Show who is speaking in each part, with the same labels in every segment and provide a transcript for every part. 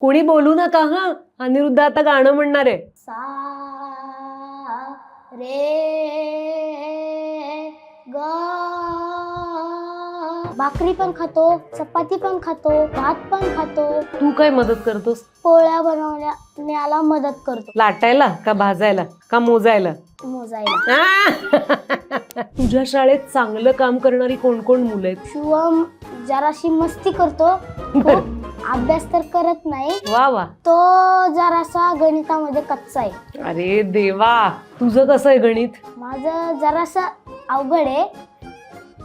Speaker 1: कोणी बोलू नका हा. अनिरुद्ध आता गाणं म्हणणार आहे.
Speaker 2: सा रे ग. भाकरी पण खातो, चपाती पण खातो, भात पण खातो.
Speaker 1: तू काय मदत करतोस?
Speaker 2: पोळ्या बनवण्याला मदत करतो.
Speaker 1: लाटायला का भाजायला का मोजायला?
Speaker 2: मोजायला.
Speaker 1: तुझ्या शाळेत चांगलं काम करणारी कोण कोण मुलं आहेत?
Speaker 2: शिवम जराशी मस्ती करतो, खूप अभ्यास तर करत नाही.
Speaker 1: वा वा.
Speaker 2: तो जरासा गणितामध्ये कच्चा आहे.
Speaker 1: अरे देवा, तुझं कसं आहे गणित?
Speaker 2: माझं जरासा अवघड आहे,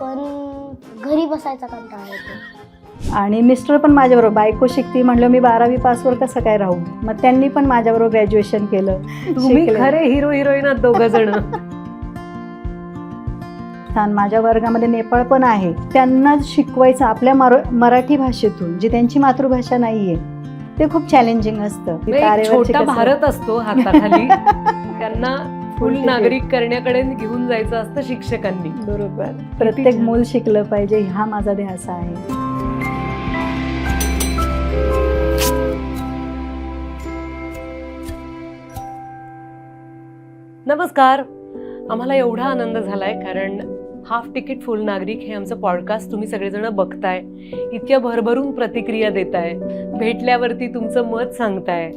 Speaker 2: पण घरी बसायचा कंटाळा येतो.
Speaker 3: आणि मिस्टर पण माझ्याबरोबर, बायको शिकती म्हणलं मी 12वी पासवर कसं काय राहू, मग त्यांनी पण माझ्याबरोबर ग्रॅज्युएशन केलं.
Speaker 1: तुम्ही खरे हिरो हिरोईन आहात दोघ जण.
Speaker 3: माझ्या वर्गामध्ये नेपाळ पण आहे, त्यांना शिकवायचं आपल्या मराठी भाषेतून, जी त्यांची मातृभाषा नाहीये, ते खूप चॅलेंजिंग असतं.
Speaker 1: छोटा भारत असतो हाताखाली, त्यांना फुल नागरिक करण्याकडे घेऊन जायचं असतं शिक्षकांनी.
Speaker 3: बरोबर, प्रत्येक मूल शिकलं पाहिजे हा माझा ध्यास आहे.
Speaker 1: नमस्कार. आम्हाला एवढा आनंद झालाय कारण हाफ तिकीट फुल नागरिक हे आमचं पॉडकास्ट तुम्ही सगळेजण बघताय, इतक्या भरभरून प्रतिक्रिया देताय, भेटल्यावरती तुमचं मत सांगताय,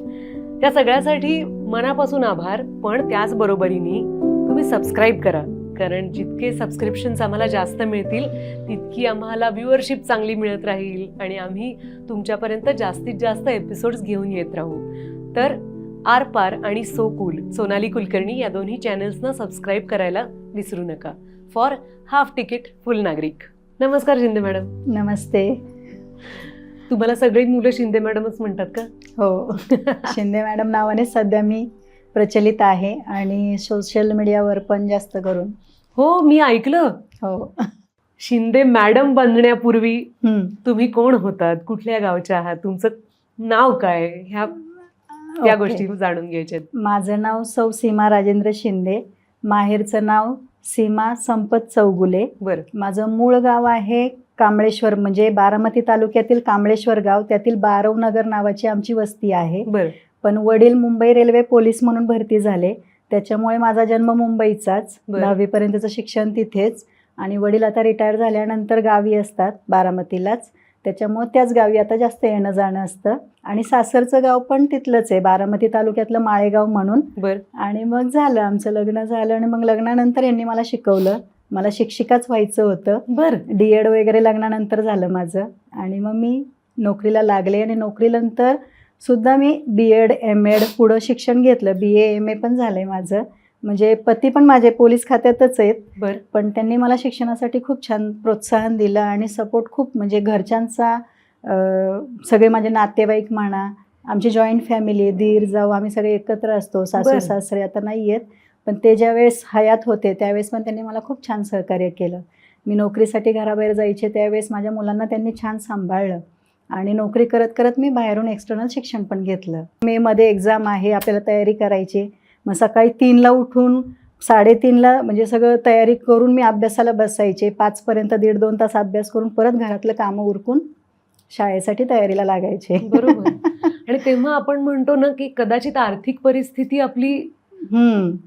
Speaker 1: त्या सगळ्यासाठी मनापासून आभार. पण त्याचबरोबरीने तुम्ही सबस्क्राईब करा, कारण जितके सबस्क्रिप्शन्स आम्हाला जास्त मिळतील तितकी आम्हाला व्ह्यूअरशिप चांगली मिळत राहील आणि आम्ही तुमच्यापर्यंत जास्तीत जास्त एपिसोड्स घेऊन येत राहू. तर आर पार आणि सो कूल सोनाली कुलकर्णी या दोन्ही चॅनल्सना सबस्क्राईब करायला विसरू नका. फॉर हाफ तिकीट फुल नागरिक. नमस्कार शिंदे मॅडम.
Speaker 3: नमस्ते.
Speaker 1: तुम्हाला सगळी मुलं शिंदे मॅडमच म्हणतात का?
Speaker 3: हो, शिंदे मॅडम नावाने सध्या मी प्रचलित आहे आणि सोशल मीडियावर पण जास्त करून.
Speaker 1: हो, मी ऐकलं.
Speaker 3: हो.
Speaker 1: शिंदे मॅडम बनण्यापूर्वी तुम्ही कोण होतात, कुठल्या गावच्या आहात, तुमचं नाव काय, ह्या त्या गोष्टी जाणून घ्यायच्यात.
Speaker 3: माझं नाव सौ सीमा राजेंद्र शिंदे, माहेरचं नाव सीमा संपत चौगुले.
Speaker 1: बरं.
Speaker 3: माझं मूळ गाव आहे कांबळेश्वर, म्हणजे बारामती तालुक्यातील कांबळेश्वर गाव, त्यातील बारवनगर नावाची आमची वस्ती आहे.
Speaker 1: बरं.
Speaker 3: पण वडील मुंबई रेल्वे पोलीस म्हणून भरती झाले, त्याच्यामुळे माझा जन्म मुंबईचाच, 10वी पर्यंतचं शिक्षण तिथेच, आणि वडील आता रिटायर झाल्यानंतर गावी असतात बारामतीलाच, त्याच्यामुळे त्याच गावी आता जास्त येणं जाणं असतं. आणि सासरचं गाव पण तिथलंच आहे, बारामती तालुक्यातलं माळेगाव म्हणून.
Speaker 1: बरं.
Speaker 3: आणि मग झालं आमचं लग्न झालं, आणि मग लग्नानंतर यांनी मला शिकवलं. मला शिक्षिकाच व्हायचं होतं.
Speaker 1: बरं.
Speaker 3: D.Ed वगैरे लग्नानंतर झालं माझं, आणि मग मी नोकरीला लागले, आणि नोकरीनंतर सुद्धा मी B.Ed M.Ed पुढं शिक्षण घेतलं. BA MA पण झालंय माझं. म्हणजे पती पण माझे पोलीस खात्यातच आहेत.
Speaker 1: बरं.
Speaker 3: पण त्यांनी मला शिक्षणासाठी खूप छान प्रोत्साहन दिलं आणि सपोर्ट खूप, म्हणजे घरच्यांचा, सगळे माझे नातेवाईक म्हणा, आमची जॉईंट फॅमिली, दीर जाऊ, आम्ही सगळे एकत्र असतो. सासू सासरे आता नाही आहेत, पण ते ज्यावेळेस हयात होते त्यावेळेस पण त्यांनी मला खूप छान सहकार्य केलं. मी नोकरीसाठी घराबाहेर जायचे त्यावेळेस माझ्या मुलांना त्यांनी छान सांभाळलं, आणि नोकरी करत करत मी बाहेरून एक्सटर्नल शिक्षण पण घेतलं. मेमध्ये एक्झाम आहे, आपल्याला तयारी करायची. मग सकाळी 3ला उठून 3:30ला म्हणजे सगळं तयारी करून मी अभ्यासाला बसायचे. 5पर्यंत 1.5-2 तास अभ्यास करून परत घरातलं कामं उरकून शाळेसाठी तयारीला लागायचे.
Speaker 1: बरोबर. आणि तेव्हा आपण म्हणतो ना की कदाचित आर्थिक परिस्थिती आपली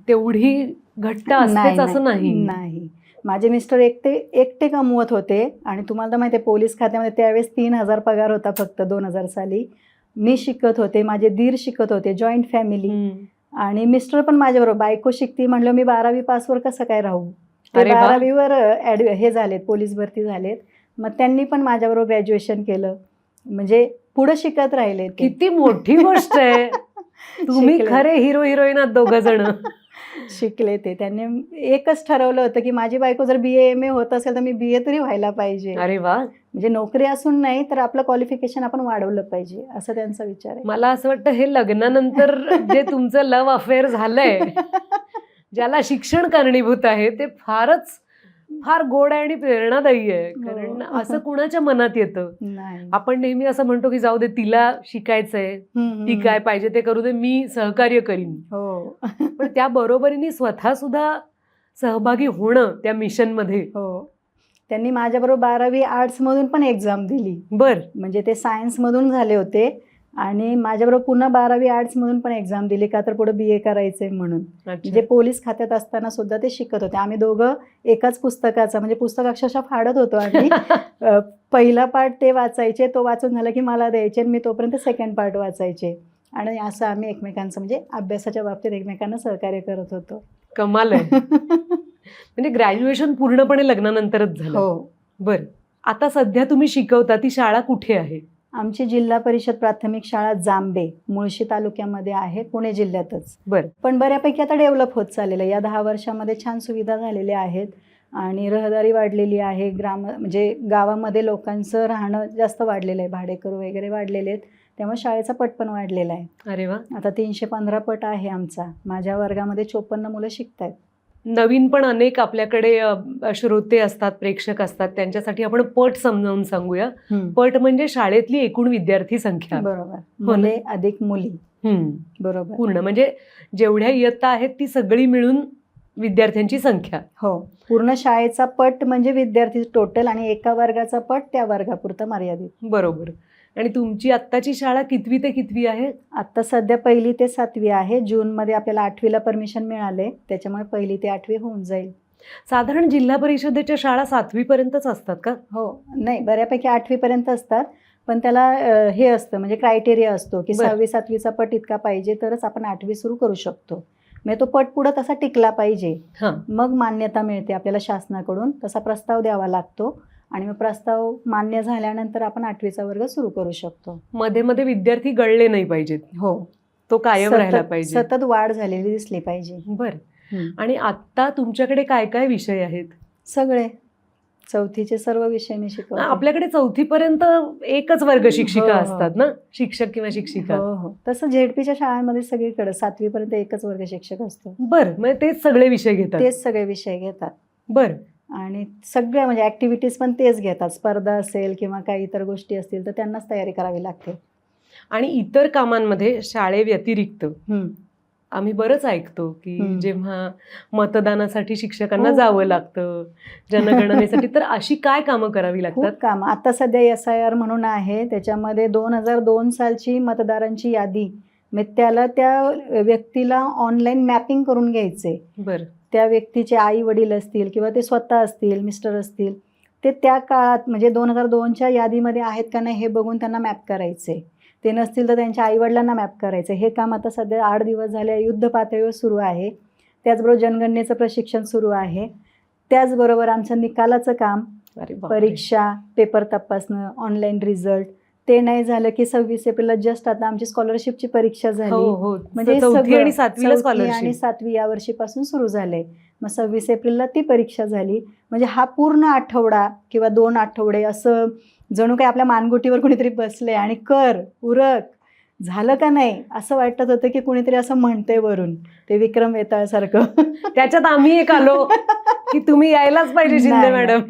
Speaker 1: तेवढी घट्ट असतेच असं नाही.
Speaker 3: माझे मिस्टर एकटे कमवत होते, आणि तुम्हाला तर माहिती आहे पोलीस खात्यामध्ये त्यावेळेस 3,000 पगार होता फक्त 2000 साली. मी शिकत होते, माझे दीर शिकत होते, जॉईंट फॅमिली, आणि मिस्टर पण माझ्याबरोबर, बायको शिकती म्हणलं मी 12वी पासवर कसं काय राहू, ते 12वीवर हे झालेत, पोलीस भरती झालेत. मग त्यांनी पण माझ्याबरोबर ग्रॅज्युएशन केलं, म्हणजे पुढे शिकत राहिले.
Speaker 1: किती मोठी गोष्ट आहे. तुम्ही खरे हिरो हिरोईन आहात दोघ जण.
Speaker 3: शिकले ते. त्यांनी एकच ठरवलं होतं की माझी बायको जर BA MA होत असेल तर मी BA तरी व्हायला पाहिजे.
Speaker 1: अरे वा.
Speaker 3: म्हणजे नोकरी असून नाही तर आपलं क्वालिफिकेशन आपण वाढवलं पाहिजे, असं त्यांचा विचार आहे.
Speaker 1: मला असं वाटतं हे लग्नानंतर जे तुमचं लव्ह अफेअर झालंय, ज्याला शिक्षण कारणीभूत आहे, ते फार गोड आहे आणि प्रेरणादायी आहे. कारण असं कुणाच्या मनात येतं. आपण नेहमी असं म्हणतो की जाऊ दे, तिला शिकायचंय, ती काय पाहिजे ते करू दे, मी सहकार्य करीन. पण त्या बरोबरीने स्वतः सुद्धा सहभागी होणं त्या मिशन मध्ये.
Speaker 3: त्यांनी माझ्याबरोबर 12वी आर्ट्समधून पण एक्झाम दिली.
Speaker 1: बर.
Speaker 3: म्हणजे ते सायन्समधून झाले होते, आणि माझ्याबरोबर पुन्हा 12वी आर्ट्समधून पण एक्झाम दिली का तर पुढे BA करायचंय म्हणून. म्हणजे पोलीस खात्यात असताना सुद्धा ते शिकत होते. आम्ही दोघं एकाच पुस्तकाचा म्हणजे पुस्तक अक्षरशः फाडत होतो आणि पहिला पार्ट ते वाचायचे, तो वाचून झाला की मला द्यायचे आणि मी तोपर्यंत सेकंड पार्ट वाचायचे आणि असं आम्ही एकमेकांचं म्हणजे अभ्यासाच्या बाबतीत एकमेकांना सहकार्य करत होतो.
Speaker 1: कमाल आहे. म्हणजे ग्रॅज्युएशन पूर्णपणे लग्नानंतरच झालं.
Speaker 3: हो.
Speaker 1: बरं, आता सध्या तुम्ही शिकवता ती शाळा कुठे आहे?
Speaker 3: आमची जिल्हा परिषद प्राथमिक शाळा जांबे मुळशी तालुक्यामध्ये आहे, पुणे जिल्ह्यातच.
Speaker 1: बरं.
Speaker 3: पण बऱ्यापैकी आता डेव्हलप होत चाललेलं आहे. या 10 वर्षामध्ये छान सुविधा झालेल्या आहेत आणि रहदारी वाढलेली आहे. म्हणजे गावामध्ये लोकांचं राहणं जास्त वाढलेलं आहे, भाडेकरू वगैरे वाढलेले आहेत, त्यामुळे शाळेचा पट पण वाढलेला आहे.
Speaker 1: अरे वा.
Speaker 3: आता 315 पट आहे आमचा. माझ्या वर्गामध्ये 54 मुलं शिकत आहेत.
Speaker 1: नवीन पण अनेक आपल्याकडे श्रोते असतात, प्रेक्षक असतात, त्यांच्यासाठी आपण पट समजावून सांगूया. पट म्हणजे शाळेतली एकूण विद्यार्थी संख्या.
Speaker 3: बरोबर. मुले अधिक मुली. बरोबर.
Speaker 1: पूर्ण म्हणजे जेवढ्या इयत्ता आहेत ती सगळी मिळून विद्यार्थ्यांची संख्या.
Speaker 3: हो. पूर्ण शाळेचा पट म्हणजे विद्यार्थी टोटल आणि एका वर्गाचा पट त्या वर्गापुरता मर्यादित.
Speaker 1: बरोबर. आणि तुमची आत्ताची शाळा कितवी ते कितवी आहे?
Speaker 3: आता सध्या 1ली ते 7वी आहे. जूनमध्ये आपल्याला 8वीला परमिशन मिळाले, त्याच्यामुळे 1ली ते 8वी होऊन जाईल.
Speaker 1: साधारण जिल्हा परिषदेच्या शाळा 7वी पर्यंतच असतात का?
Speaker 3: हो. नाही, बऱ्यापैकी 8वी पर्यंत असतात, पण त्याला हे असतं म्हणजे क्रायटेरिया असतो की 6वी 7वीचा पट इतका पाहिजे तरच आपण 8वी सुरू करू शकतो. म्हणजे तो पट पुढं तसा टिकला पाहिजे, मग मान्यता मिळते आपल्याला शासनाकडून. तसा प्रस्ताव द्यावा लागतो आणि मग प्रस्ताव मान्य झाल्यानंतर आपण 8वीचा वर्ग सुरू करू शकतो.
Speaker 1: मध्ये मध्ये विद्यार्थी गळले नाही पाहिजेत.
Speaker 3: हो.
Speaker 1: तो कायम राहिला पाहिजे,
Speaker 3: सतत वाढ झालेली दिसली पाहिजे.
Speaker 1: बरं. आणि आता तुमच्याकडे काय काय विषय आहेत?
Speaker 3: सगळे 4थीचे सर्व विषय मी शिकवते.
Speaker 1: आपल्याकडे 4थी पर्यंत एकच वर्ग शिक्षिका असतात ना, शिक्षक किंवा शिक्षिका.
Speaker 3: हो हो. तसं झेडपीच्या शाळांमध्ये सगळीकडे 7वी पर्यंत एकच वर्ग शिक्षक असतो.
Speaker 1: बरं, म्हणजे तेच सगळे विषय घेतात?
Speaker 3: तेच सगळे विषय घेतात.
Speaker 1: बरं.
Speaker 3: आणि सगळ्या म्हणजे ऍक्टिव्हिटीज पण तेच घेतात. स्पर्धा असेल किंवा काही इतर गोष्टी असतील तर त्यांनाच तयारी करावी लागते.
Speaker 1: आणि इतर कामांमध्ये शाळेव्यतिरिक्त आम्ही बरंच ऐकतो की जेव्हा मतदानासाठी शिक्षकांना जावं लागतं, जनगणनेसाठी, तर अशी काय कामं करावी लागतात?
Speaker 3: खूप कामं. आता सध्या SIR म्हणून आहे, त्याच्यामध्ये 2002 सालची मतदारांची यादी, म्हणजे त्याला त्या व्यक्तीला ऑनलाईन मॅपिंग करून घ्यायचे.
Speaker 1: बरं.
Speaker 3: त्या व्यक्तीचे आई वडील असतील किंवा ते स्वतः असतील, मिस्टर असतील, ते त्या काळात म्हणजे 2002च्या यादीमध्ये आहेत का नाही हे बघून त्यांना मॅप करायचे. ते नसतील तर त्यांच्या आईवडिलांना मॅप करायचं. हे काम आता सध्या 8 दिवस झाले युद्ध पातळीवर सुरू आहे. त्याचबरोबर जनगणनेचं प्रशिक्षण सुरू आहे. त्याचबरोबर आमचं निकालाचं काम, परीक्षा, पेपर तपासणं, ऑनलाईन रिझल्ट. ते नाही झालं की 26 एप्रिलला जस्ट आता आमची स्कॉलरशिपची परीक्षा झाली.
Speaker 1: म्हणजे 4थी आणि 7वीला स्कॉलरशिप
Speaker 3: आणि 7वी या वर्षीपासून सुरू झाले. मग 26 एप्रिलला ती परीक्षा झाली. म्हणजे हा पूर्ण आठवडा किंवा 2 आठवडे असं जणू काही आपल्या मानगुटीवर कुणीतरी बसले आणि उरक झालं का नाही असं वाटत होतं की कुणीतरी असं म्हणते वरून, ते विक्रम वेताळसारखं.
Speaker 1: त्याच्यात आम्ही एक आलो की तुम्ही यायलाच पाहिजे शिंदे मॅडम.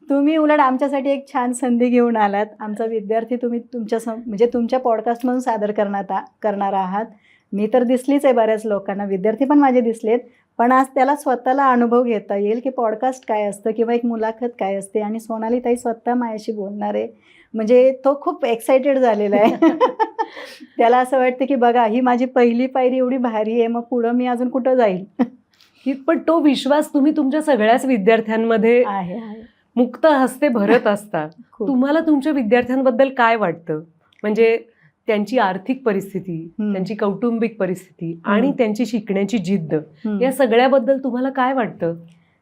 Speaker 3: तुम्ही उलट आमच्यासाठी एक छान संधी घेऊन आलात. आमचा विद्यार्थी तुम्ही म्हणजे तुमच्या पॉडकास्टमधून सादर करणार आहात. मी तर दिसलीच आहे बऱ्याच लोकांना, विद्यार्थी पण माझे दिसलेत, पण आज त्याला स्वतःला अनुभव घेता येईल की पॉडकास्ट काय असतं किंवा एक मुलाखत काय असते. आणि सोनाली ताई स्वतः माझ्याशी बोलणार आहे, म्हणजे तो खूप एक्सायटेड झालेला आहे. त्याला असं वाटतं की बघा ही माझी पहिली पायरी एवढी भारी आहे, मग पुढं मी अजून कुठं जाईल.
Speaker 1: पण तो विश्वास तुम्ही तुमच्या सगळ्याच विद्यार्थ्यांमध्ये
Speaker 3: आहे
Speaker 1: मुक्त हस्ते भरत असता. तुम्हाला तुमच्या विद्यार्थ्यांबद्दल काय वाटतं? म्हणजे त्यांची आर्थिक परिस्थिती, त्यांची कौटुंबिक परिस्थिती आणि त्यांची शिकण्याची जिद्द, या सगळ्याबद्दल तुम्हाला काय वाटतं?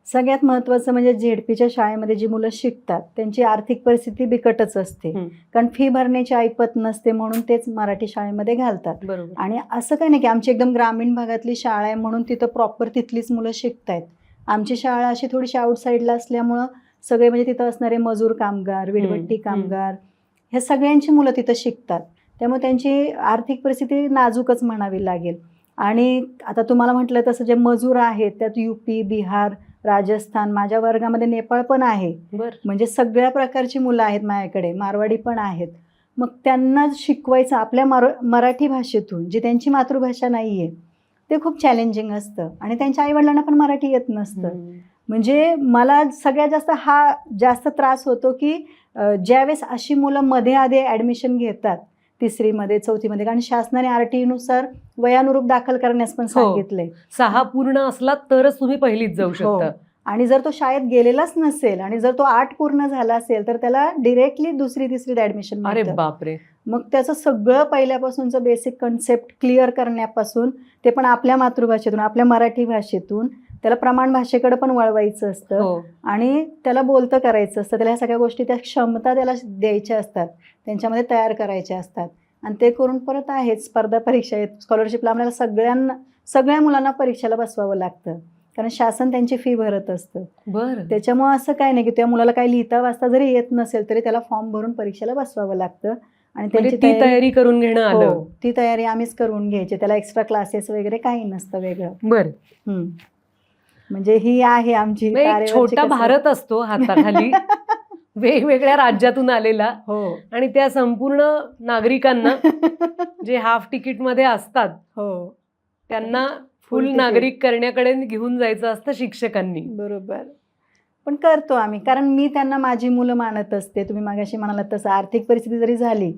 Speaker 3: सगळ्यात महत्त्वाचं म्हणजे झेडपीच्या शाळेमध्ये जी मुलं शिकतात त्यांची आर्थिक परिस्थिती बिकटच असते, कारण फी भरण्याची ऐपत नसते, म्हणून तेच मराठी शाळेमध्ये घालतात. आणि असं काही नाही की आमची एकदम ग्रामीण भागातली शाळा आहे म्हणून तिथं प्रॉपर तिथलीच मुलं शिकतायत. आमची शाळा अशी थोडीशी आउटसाईडला असल्यामुळं सगळे म्हणजे तिथं असणारे मजूर कामगार, वीटभट्टी कामगार, ह्या सगळ्यांची मुलं तिथं शिकतात. त्यामुळे त्यांची आर्थिक परिस्थिती नाजूकच म्हणावी लागेल. आणि आता तुम्हाला म्हटलं तसं जे मजूर आहेत त्यात UP, बिहार, राजस्थान, माझ्या वर्गामध्ये नेपाळ पण आहे. म्हणजे सगळ्या प्रकारची मुलं आहेत माझ्याकडे, मारवाडी पण आहेत. मग त्यांना शिकवायचं आपल्या मराठी भाषेतून, जी त्यांची मातृभाषा नाही आहे, ते खूप चॅलेंजिंग असतं. आणि त्यांच्या आईवडिलांना पण मराठी येत नसतं. म्हणजे मला सगळ्यात जास्त त्रास होतो की ज्यावेळेस अशी मुलं मध्ये आधी ॲडमिशन घेतात 3मध्ये 4थीमध्ये, कारण शासनाने RTE नुसार वयानुरूप दाखल करण्यास पण सांगितलंय.
Speaker 1: 6 पूर्ण असला तरच तुम्ही पहिलीत जाऊ शकता.
Speaker 3: आणि जर तो शाळेत गेलेलाच नसेल आणि जर तो 8 पूर्ण झाला असेल तर त्याला डिरेक्टली 2री-3रीत ऍडमिशन
Speaker 1: अरे
Speaker 3: मिळतं.
Speaker 1: बापरे.
Speaker 3: मग त्याचं सगळं पहिल्यापासूनचं बेसिक कन्सेप्ट क्लिअर करण्यापासून, ते पण आपल्या मातृभाषेतून, आपल्या मराठी भाषेतून, त्याला प्रमाण भाषेकडे पण वळवायचं असतं
Speaker 1: हो.
Speaker 3: आणि त्याला बोलतं करायचं असतं. त्याला ह्या सगळ्या गोष्टी, त्या क्षमता त्याला द्यायच्या असतात, त्यांच्यामध्ये तयार करायच्या असतात. आणि ते करून परत आहेत स्पर्धा परीक्षा आहेत, स्कॉलरशिपला आपल्याला सगळ्या मुलांना परीक्षेला बसवावं लागतं, कारण शासन त्यांची फी भरत असतं.
Speaker 1: बरं.
Speaker 3: त्याच्यामुळे असं काय नाही की त्या मुलाला काही लिहिता वाचता जरी येत नसेल तरी त्याला फॉर्म भरून परीक्षेला बसवावं लागतं. आणि
Speaker 1: म्हणजे ती तयारी करून घेणं आलं.
Speaker 3: हो, ती तयारी आम्हीच करून घ्यायची. त्याला एक्स्ट्रा क्लासेस वगैरे काही नसतं वेगळं.
Speaker 1: बरं.
Speaker 3: म्हणजे ही आहे आमची
Speaker 1: एक
Speaker 3: तारेवरची
Speaker 1: छोटा
Speaker 3: कसरत.
Speaker 1: भारत असतो हाताखाली वेगवेगळ्या राज्यातून आलेला,
Speaker 3: हो.
Speaker 1: आणि त्या संपूर्ण नागरिकांना जे हाफ तिकीट मध्ये असतात
Speaker 3: हो,
Speaker 1: त्यांना
Speaker 3: फुल
Speaker 1: फुल
Speaker 3: तिकीट.
Speaker 1: नागरिक करण्याकडे घेऊन जायचं असतं शिक्षकांनी.
Speaker 3: बरोबर. पण करतो आम्ही, कारण मी त्यांना माझी मुलं मानत असते. तुम्ही मागाशी म्हणालात तसं आर्थिक परिस्थिती जरी झाली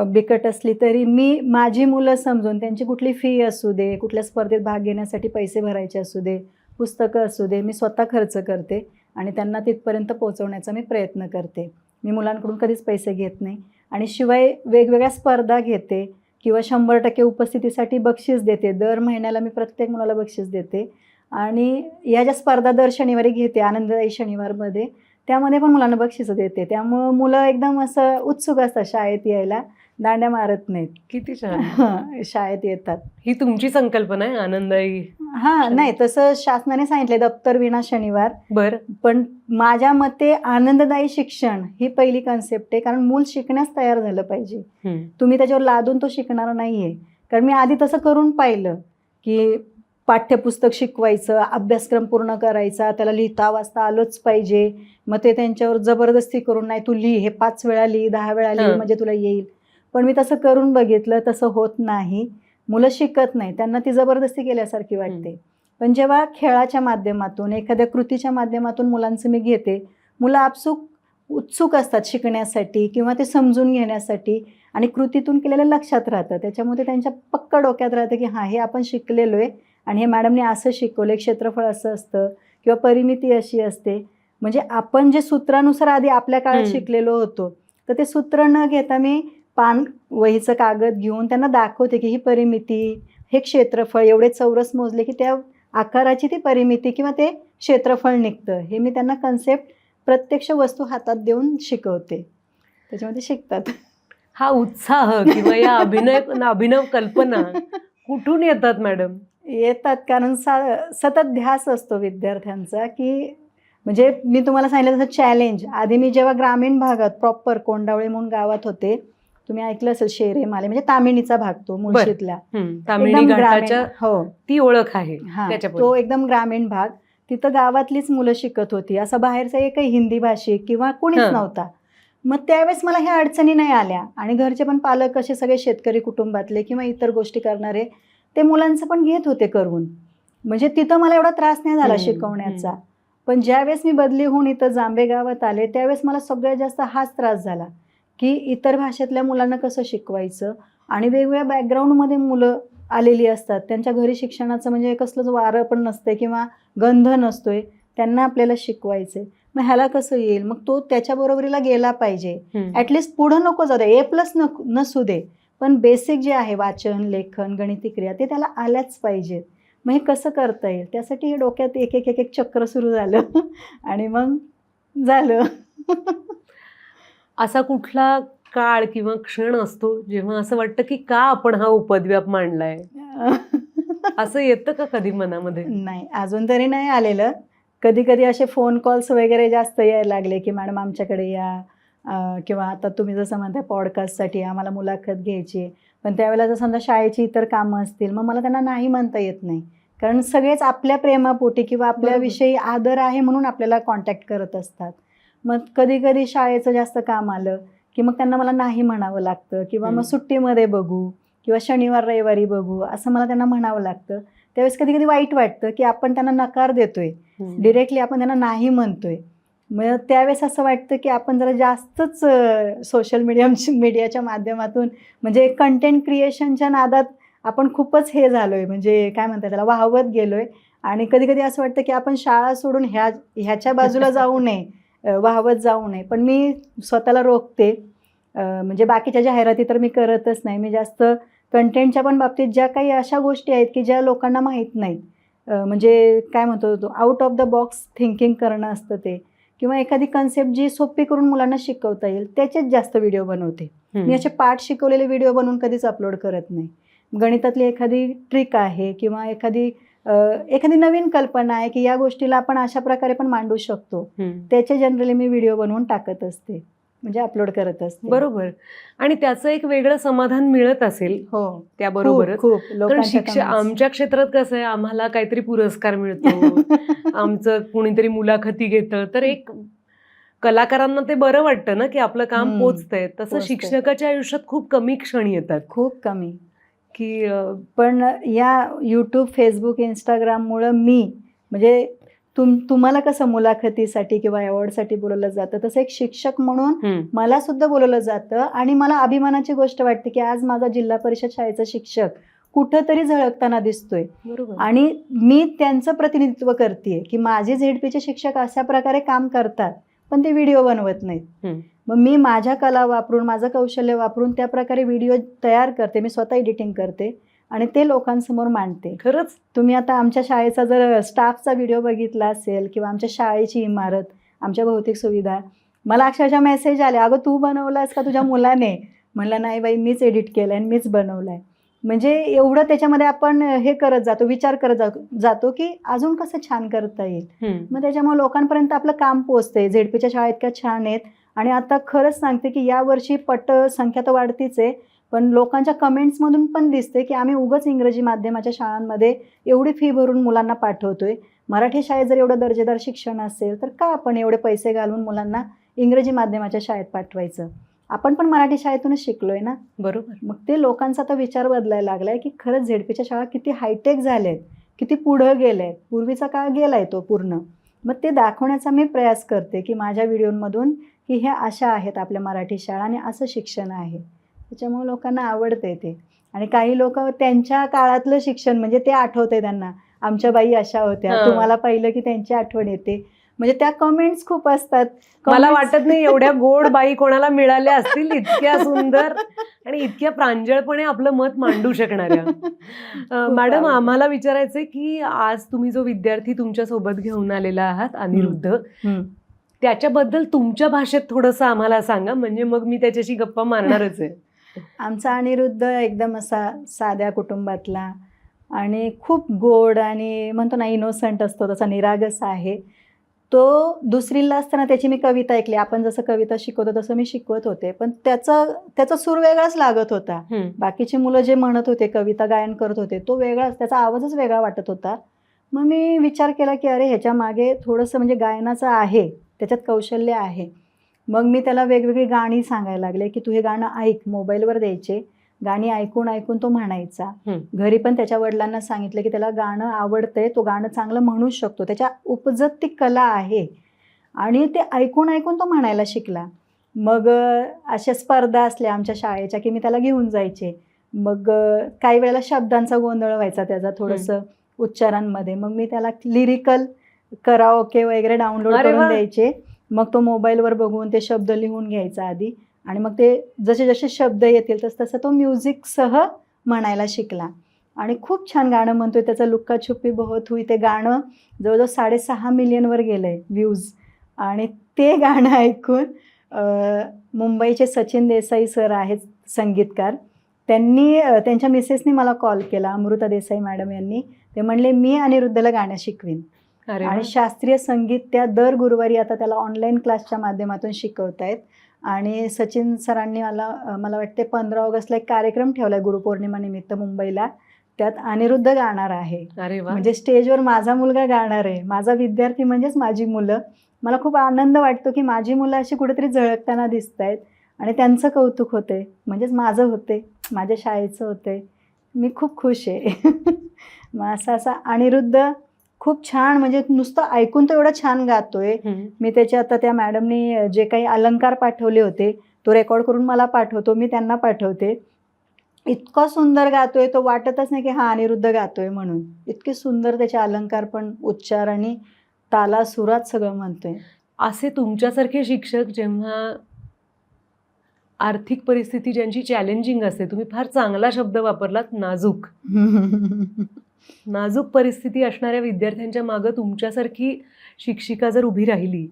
Speaker 3: बिकट असली तरी मी माझी मुलं समजून, त्यांची कुठली फी असू दे, कुठल्या स्पर्धेत भाग घेण्यासाठी पैसे भरायचे असू दे, पुस्तकं असू दे, मी स्वतः खर्च करते आणि त्यांना तिथपर्यंत पोहोचवण्याचा मी प्रयत्न करते. मी मुलांकडून कधीच पैसे घेत नाही. आणि शिवाय वेगवेगळ्या स्पर्धा घेते किंवा 100% उपस्थितीसाठी बक्षीस देते. दर महिन्याला मी प्रत्येक मुलाला बक्षीस देते. आणि या ज्या स्पर्धा दर शनिवारी घेते, आनंददायी शनिवारमध्ये, त्यामध्ये पण मुलांना बक्षीसं देते. त्यामुळं मुलं एकदम असं उत्सुक असतात शाळेत यायला, दांड्या मारत नाहीत.
Speaker 1: किती छान.
Speaker 3: शाळेत येतात.
Speaker 1: ही तुमची संकल्पना आहे आनंददायी?
Speaker 3: नाही, तसं शासनाने सांगितलंय दप्तर विना शनिवार.
Speaker 1: बरं.
Speaker 3: पण माझ्या मते आनंददायी शिक्षण ही पहिली कन्सेप्ट आहे, कारण मूल शिकण्यास तयार झालं पाहिजे. तुम्ही त्याच्यावर लादून तो शिकणार नाहीये. कारण मी आधी तसं करून पाहिलं की पाठ्यपुस्तक शिकवायचं, अभ्यासक्रम पूर्ण करायचा, त्याला लिहिता वाचता आलंच पाहिजे, मग ते त्यांच्यावर जबरदस्ती करून, नाही तू लिही, हे 5 वेळा लिही, 10 वेळा लिही, म्हणजे तुला येईल. पण मी तसं करून बघितलं, तसं होत नाही. मुलं शिकत नाही, त्यांना ती जबरदस्ती केल्यासारखी वाटते. पण जेव्हा खेळाच्या माध्यमातून, एखाद्या कृतीच्या माध्यमातून मुलांचं मी घेते, मुलं आपसूक उत्सुक असतात शिकण्यासाठी किंवा ते समजून घेण्यासाठी, आणि कृतीतून केलेलं लक्षात राहतं. त्याच्यामुळे त्यांच्या पक्क डोक्यात राहतं की हां, हे आपण शिकलेलो आहे आणि हे मॅडमने असं शिकवलं, क्षेत्रफळ असं असतं किंवा परिमिती अशी असते. म्हणजे आपण जे सूत्रानुसार आधी आपल्या काळात शिकलेलो होतो, तर ते सूत्र न घेता मी पान वहीचं कागद घेऊन त्यांना दाखवते की ही परिमिती, हे क्षेत्रफळ, एवढे चौरस मोजले की त्या आकाराची ती परिमिती किंवा ते क्षेत्रफळ निघतं. हे मी त्यांना कन्सेप्ट प्रत्यक्ष वस्तू हातात देऊन शिकवते. त्याच्यामध्ये शिकतात.
Speaker 1: हा उत्साह किंवा या अभिनव कल्पना कुठून येतात मॅडम?
Speaker 3: येतात कारण सतत ध्यास असतो विद्यार्थ्यांचा, की म्हणजे मी तुम्हाला सांगितलं तसं चॅलेंज. आधी मी जेव्हा ग्रामीण भागात प्रॉपर कोंडावळे म्हणून गावात होते, तुम्ही ऐकलं असेल शेरे माले, म्हणजे तामिणीचा भाग तो मुळशीतला,
Speaker 1: तामिणी घाटाच्या
Speaker 3: हो
Speaker 1: ती ओळख आहे.
Speaker 3: तो एकदम ग्रामीण भाग. तिथं गावातलीच मुलं शिकत होती, असा बाहेरचा एकही हिंदी भाषिक किंवा कोणीच नव्हता. मग त्यावेळेस मला ह्या अडचणी नाही आल्या. आणि घरचे पण पालक असे सगळे शेतकरी कुटुंबातले किंवा इतर गोष्टी करणारे, ते मुलांचं पण घेत होते करून. म्हणजे तिथं मला एवढा त्रास नाही झाला शिकवण्याचा. पण ज्यावेळेस मी बदली होऊन इथं जांभे गावात आले, त्यावेळेस मला सगळ्यात जास्त हाच त्रास झाला की इतर भाषेतल्या मुलांना कसं शिकवायचं. आणि वेगवेगळ्या बॅकग्राऊंडमध्ये मुलं आलेली असतात, त्यांच्या घरी शिक्षणाचं म्हणजे कसलंच वारं पण नसते किंवा गंध नसतोय, त्यांना आपल्याला शिकवायचं. मग ह्याला कसं येईल, मग तो त्याच्या बरोबरीला गेला पाहिजे. ॲटलिस्ट पुढं नको जाऊ दे, A+ नसू दे, पण बेसिक जे आहे वाचन, लेखन, गणिती क्रिया, ते त्याला आल्याच पाहिजेत. मग हे कसं करता येईल, त्यासाठी हे डोक्यात एक एक एक एक चक्र सुरू झालं आणि मग झालं.
Speaker 1: असा कुठला काळ किंवा क्षण असतो जेव्हा असं वाटतं की का आपण हा उपद्व्याप मांडलाय? असं येतं का कधी मनामध्ये?
Speaker 3: नाही, अजून तरी नाही आलेलं. कधी कधी असे फोन कॉल्स वगैरे जास्त यायला लागले की मॅडम आमच्याकडे या, किंवा आता तुम्ही जसं म्हणताय पॉडकास्टसाठी आम्हाला मुलाखत घ्यायची. पण त्यावेळेला जर समजा शाळेची इतर कामं असतील, मग मला त्यांना नाही म्हणता येत नाही, कारण सगळेच आपल्या प्रेमापोटी किंवा आपल्याविषयी आदर आहे म्हणून आपल्याला कॉन्टॅक्ट करत असतात. मग कधी कधी शाळेचं जास्त काम आलं की मग त्यांना मला नाही म्हणावं लागतं, किंवा मग सुट्टीमध्ये बघू किंवा शनिवार रविवारी बघू असं मला त्यांना म्हणावं लागतं. त्यावेळेस कधी कधी वाईट वाटतं की आपण त्यांना नकार देतोय, डिरेक्टली आपण त्यांना नाही म्हणतोय. मग त्यावेळेस असं वाटतं की आपण जरा जास्तच सोशल मीडियाच्या माध्यमातून म्हणजे कंटेंट क्रिएशनच्या नादात आपण खूपच हे झालोय, म्हणजे काय म्हणतात त्याला, वाहवत गेलोय. आणि कधी कधी असं वाटतं की आपण शाळा सोडून ह्याच्या बाजूला जाऊ नये, वाहवत जाऊ नये. पण मी स्वतःला रोखते. म्हणजे बाकीच्या जाहिराती तर मी करतच नाही. मी जास्त कंटेंटच्या पण बाबतीत ज्या काही अशा गोष्टी आहेत की ज्या लोकांना माहीत नाहीत, म्हणजे काय म्हणतो तो out of the box thinking करणं असतं ते, किंवा एखादी कन्सेप्ट जी सोपी करून मुलांना शिकवता येईल त्याचेच जास्त व्हिडिओ बनवते. मी असे पाठ शिकवलेले व्हिडिओ बनवून कधीच अपलोड करत नाही. गणितातली एखादी ट्रिक आहे किंवा एखादी नवीन कल्पना आहे की या गोष्टीला आपण अशा प्रकारे पण मांडू शकतो, त्याचे जनरली मी व्हिडिओ बनवून टाकत असते, म्हणजे अपलोड करत असते.
Speaker 1: बरोबर. आणि त्याचं एक वेगळं समाधान मिळत असेल.
Speaker 3: हो,
Speaker 1: त्याबरोबरच
Speaker 3: खूप
Speaker 1: कारण
Speaker 3: लोकांच्या
Speaker 1: आमच्या क्षेत्रात कसं आहे, आम्हाला काहीतरी पुरस्कार मिळतो, आमचं कुणीतरी मुलाखती घेतं, तर एक कलाकारांना ते बरं वाटतं ना की आपलं काम पोचतंय. तसं शिक्षकाच्या आयुष्यात खूप कमी क्षण येतात,
Speaker 3: खूप कमी.
Speaker 1: की
Speaker 3: पण या यूट्यूब, फेसबुक, इंस्टाग्राममुळं मी म्हणजे तुम्हाला कसं मुलाखतीसाठी किंवा अवॉर्डसाठी बोलवलं जातं, तसं एक शिक्षक म्हणून मला सुद्धा बोलवलं जातं. आणि मला अभिमानाची गोष्ट वाटते की आज माझा जिल्हा परिषद शाळेचा शिक्षक कुठंतरी झळकताना दिसतोय. आणि मी त्यांचं प्रतिनिधित्व करते की माझे झेडपीचे शिक्षक अशा प्रकारे काम करतात, पण ते व्हिडिओ बनवत नाहीत. मग मी माझ्या कला वापरून, माझं कौशल्य वापरून त्या प्रकारे व्हिडिओ तयार करते. मी स्वतः एडिटिंग करते आणि ते लोकांसमोर मांडते.
Speaker 1: खरंच
Speaker 3: तुम्ही आता आमच्या शाळेचा जर स्टाफचा व्हिडिओ बघितला असेल किंवा आमच्या शाळेची इमारत, आमच्या भौतिक सुविधा, मला अक्षरशः मेसेज आले, अगं तू बनवलास का तुझ्या मुलाने? म्हणलं नाही बाई, मीच एडिट केलं आणि मीच बनवलं आहे. म्हणजे एवढं त्याच्यामध्ये आपण हे करत जातो, विचार करत जातो की अजून कसं छान करता येईल. मग त्याच्यामुळे लोकांपर्यंत आपलं काम पोचतंय. झेडपीच्या शाळा इतक्या छान आहेत. आणि आता खरंच सांगते की यावर्षी संख्या तर वाढतीच आहे, पण लोकांच्या कमेंट्समधून पण दिसते की आम्ही उगाच इंग्रजी माध्यमाच्या शाळांमध्ये एवढी फी भरून मुलांना पाठवतोय. मराठी शाळेत जर एवढं दर्जेदार शिक्षण असेल तर का आपण एवढे पैसे घालून मुलांना इंग्रजी माध्यमाच्या शाळेत पाठवायचं? आपण पण मराठी शाळेतूनच शिकलोय ना.
Speaker 1: बरोबर.
Speaker 3: मग ते लोकांचा आता विचार बदलायला लागलाय की खरंच झेडपीच्या शाळा किती हायटेक झाल्या आहेत, किती पुढं गेल्या आहेत. पूर्वीचा काळ गेलाय तो पूर्ण. मग ते दाखवण्याचा मी प्रयास करते की माझ्या व्हिडिओमधून की ह्या अशा आहेत आपल्या मराठी शाळा आणि असं शिक्षण आहे. त्याच्यामुळे लोकांना आवडते ते. आणि काही लोक त्यांच्या काळातलं शिक्षण म्हणजे ते आठवते त्यांना, आमच्या बाई अशा होत्या, तुम्हाला पाहिलं की त्यांची आठवण येते. म्हणजे त्या कमेंट्स खूप असतात.
Speaker 1: मला वाटत नाही एवढ्या गोड बाई कोणाला मिळाल्या असतील, इतक्या सुंदर आणि इतक्या प्रांजळपणे आपलं मत मांडू शकणाऱ्या. मॅडम, आम्हाला विचारायचंय की आज तुम्ही जो विद्यार्थी तुमच्या सोबत घेऊन आलेला आहात, अनिरुद्ध, त्याच्याबद्दल तुमच्या भाषेत थोडंसं आम्हाला सांगा, म्हणजे मग मी त्याच्याशी गप्पा मारणारच आहे.
Speaker 3: आमचा अनिरुद्ध एकदम असा साध्या कुटुंबातला आणि खूप गोड आणि म्हणतो ना इनोसंट असतो, तसा निरागस आहे तो. दुसरीला असताना त्याची मी कविता ऐकली. आपण जसं कविता शिकवतो तसं मी शिकवत होते, पण त्याचा सूर वेगळाच लागत होता. बाकीची मुलं जे म्हणत होते, कविता गायन करत होते, तो वेगळाच, त्याचा आवाजच वेगळा वाटत होता. मग मी विचार केला की अरे ह्याच्या मागे थोडंसं म्हणजे गायनाचं आहे, त्याच्यात कौशल्य आहे. मग मी त्याला वेगवेगळी गाणी सांगायला लागले की तू हे गाणं ऐक, मोबाईलवर द्यायचे, गाणी ऐकून ऐकून तो म्हणायचा. घरी पण त्याच्या वडिलांना सांगितलं की त्याला गाणं आवडतंय, तो गाणं चांगलं म्हणू शकतो, त्याच्या उपजत ती कला आहे. आणि ते ऐकून ऐकून तो म्हणायला शिकला. मग अशा स्पर्धा असल्या आमच्या शाळेच्या की मी त्याला घेऊन जायचे. मग काही वेळेला शब्दांचा गोंधळ व्हायचा त्याचा थोडंसं उच्चारांमध्ये. मग मी त्याला लिरिकल कराओके वगैरे डाउनलोड करून द्यायचे. मग तो मोबाईलवर बघून ते शब्द लिहून घ्यायचा आधी, आणि मग ते जसे जसे शब्द येतील तसं तो म्युझिकसह म्हणायला शिकला. आणि खूप छान गाणं म्हणतोय. त्याचं लुक्का छुपी बहुत हुई ते गाणं जवळजवळ 6.5 मिलियनवर गेलं आहे व्ह्यूज. आणि ते गाणं ऐकून मुंबईचे सचिन देसाई सर आहेत संगीतकार, त्यांनी त्यांच्या मिसेसनी मला कॉल केला, अमृता देसाई मॅडम यांनी. ते म्हणले मी अनिरुद्धला गाणं शिकवीन. आणि शास्त्रीय संगीत त्या दर गुरुवारी आता त्याला ऑनलाईन क्लासच्या माध्यमातून शिकवत आहेत. आणि सचिन सरांनी मला वाटते 15 ऑगस्टला एक कार्यक्रम ठेवला आहे गुरुपौर्णिमा निमित्त मुंबईला. त्यात अनिरुद्ध गाणार आहे. म्हणजे स्टेजवर माझा मुलगा गाणार आहे. माझा विद्यार्थी म्हणजेच माझी मुलं. मला खूप आनंद वाटतो की माझी मुलं अशी कुठेतरी झळकताना दिसत आहेत आणि त्यांचं कौतुक होते, म्हणजेच माझं होते, माझ्या शाळेचं होते. मी खूप खुश आहे. मग असा अनिरुद्ध खूप छान, म्हणजे नुसतं ऐकून तो एवढा छान गातोय. मी त्याचे आता त्या मॅडमनी जे काही अलंकार पाठवले होते तो रेकॉर्ड करून मला पाठवतो, मी त्यांना पाठवते. इतका सुंदर गातोय तो, वाटतच नाही की हा अनिरुद्ध गातोय म्हणून. इतके सुंदर त्याचे अलंकार पण, उच्चार आणि ताला सुरात सगळं म्हणतोय.
Speaker 1: असे तुमच्यासारखे शिक्षक जेव्हा आर्थिक परिस्थिती ज्यांची चॅलेंजिंग असते, तुम्ही फार चांगला शब्द वापरलात, नाजूक. नाजूक परिस्थिती असणाऱ्या विद्यार्थ्यांच्या मागं तुमच्यासारखी शिक्षिका जर उभी राहिली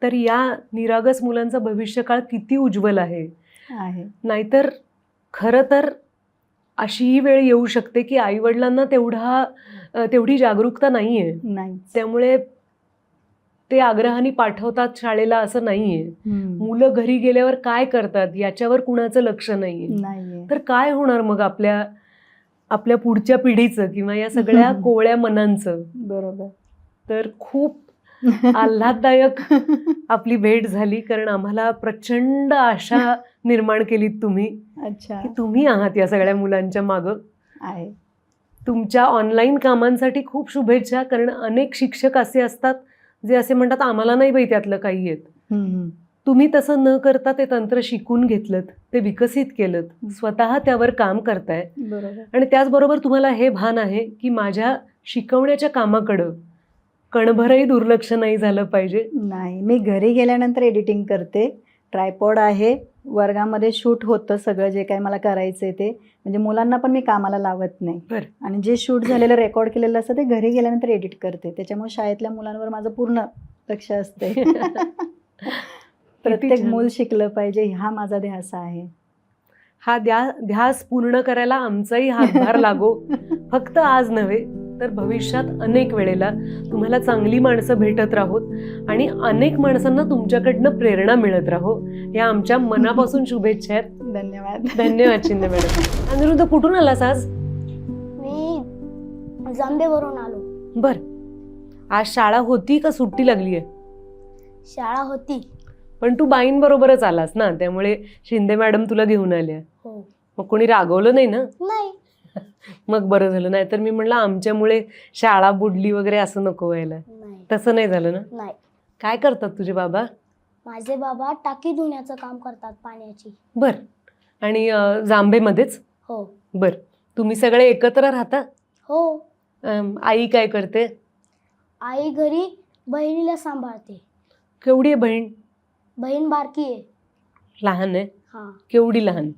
Speaker 1: तर या निरागस मुलांचं भविष्यकाळ किती उज्ज्वल आहे. नाहीतर खरं तर अशीही वेळ येऊ शकते की आईवडिलांना तेवढी जागरूकता नाही आहे. त्यामुळे ते आग्रहाने पाठवतात शाळेला असं नाहीये. मुलं घरी गेल्यावर काय करतात याच्यावर कुणाचं लक्ष नाहीये. तर काय होणार मग आपल्या पुढच्या पिढीचं किंवा या सगळ्या कोवळ्या मनांचं.
Speaker 3: बरोबर.
Speaker 1: तर खूप आल्हाददायक आपली भेट झाली, कारण आम्हाला प्रचंड आशा निर्माण केलीत तुम्ही.
Speaker 3: अच्छा.
Speaker 1: की तुम्ही आहात या सगळ्या मुलांच्या मागं.
Speaker 3: आहे.
Speaker 1: तुमच्या ऑनलाईन कामांसाठी खूप शुभेच्छा, कारण अनेक शिक्षक असे असतात जे असे म्हणतात आम्हाला नाही बाई त्यातलं काही येत. तुम्ही तसं न करता ते तंत्र शिकून घेतलं, ते विकसित केलं, स्वतः त्यावर काम करताय. आणि त्याचबरोबर तुम्हाला हे भान आहे की माझ्या शिकवण्याच्या कामाकडं कणभरही दुर्लक्ष नाही झालं पाहिजे.
Speaker 3: नाही, मी घरी गेल्यानंतर एडिटिंग करते. ट्रायपॉड आहे, वर्गामध्ये शूट होतं सगळं जे काही मला करायचं ते. म्हणजे मुलांना पण मी कामाला लावत नाही. आणि जे शूट झालेलं रेकॉर्ड केलेलं असतं ते घरी गेल्यानंतर एडिट करते. त्याच्यामुळे शाळेतल्या मुलांवर माझं पूर्ण लक्ष असते. प्रत्येक मूल शिकलं पाहिजे हा माझा ध्यास आहे.
Speaker 1: हा ध्यास पूर्ण करायला आमचाही हातभार लागो. फक्त आज नव्हे तर भविष्यात अनेक वेळेला तुम्हाला चांगली माणसं भेटत राहोत आणि अनेक माणसांना तुमच्याकडनं प्रेरणा मिळत राहो, या आमच्या मनापासून शुभेच्छा आहेत.
Speaker 3: धन्यवाद.
Speaker 1: धन्यवाद शिंदे मॅडम. अनिरुद्ध, कुठून आलास आज?
Speaker 2: मी जांबेवरून आलो.
Speaker 1: बर. आज शाळा होती का सुट्टी लागली आहे?
Speaker 2: शाळा होती.
Speaker 1: पण तू बाईंबरोबरच आलास ना, त्यामुळे शिंदे मॅडम तुला घेऊन आल्या.
Speaker 2: हो.
Speaker 1: मग कोणी रागवलं नाही ना?
Speaker 2: नाही.
Speaker 1: मग बरं झालं. नाही तर मी म्हणलं आमच्यामुळे शाळा बुडली वगैरे असं नको व्हायला. तसं नाही झालं ना?
Speaker 2: नाही.
Speaker 1: काय करतात तुझे बाबा?
Speaker 2: माझे बाबा टाकी धुण्याचं काम करतात, पाण्याची.
Speaker 1: बर. आणि जांभेमध्येच?
Speaker 2: हो.
Speaker 1: बर. तुम्ही सगळे एकत्र राहता?
Speaker 2: हो.
Speaker 1: आई काय करते?
Speaker 2: आई घरी बहिणीला सांभाळते.
Speaker 1: केवढी आहे बहीण?
Speaker 2: बहीण बारकी आहे.
Speaker 1: लहान आहे?
Speaker 2: हा. केवढी
Speaker 1: लहान?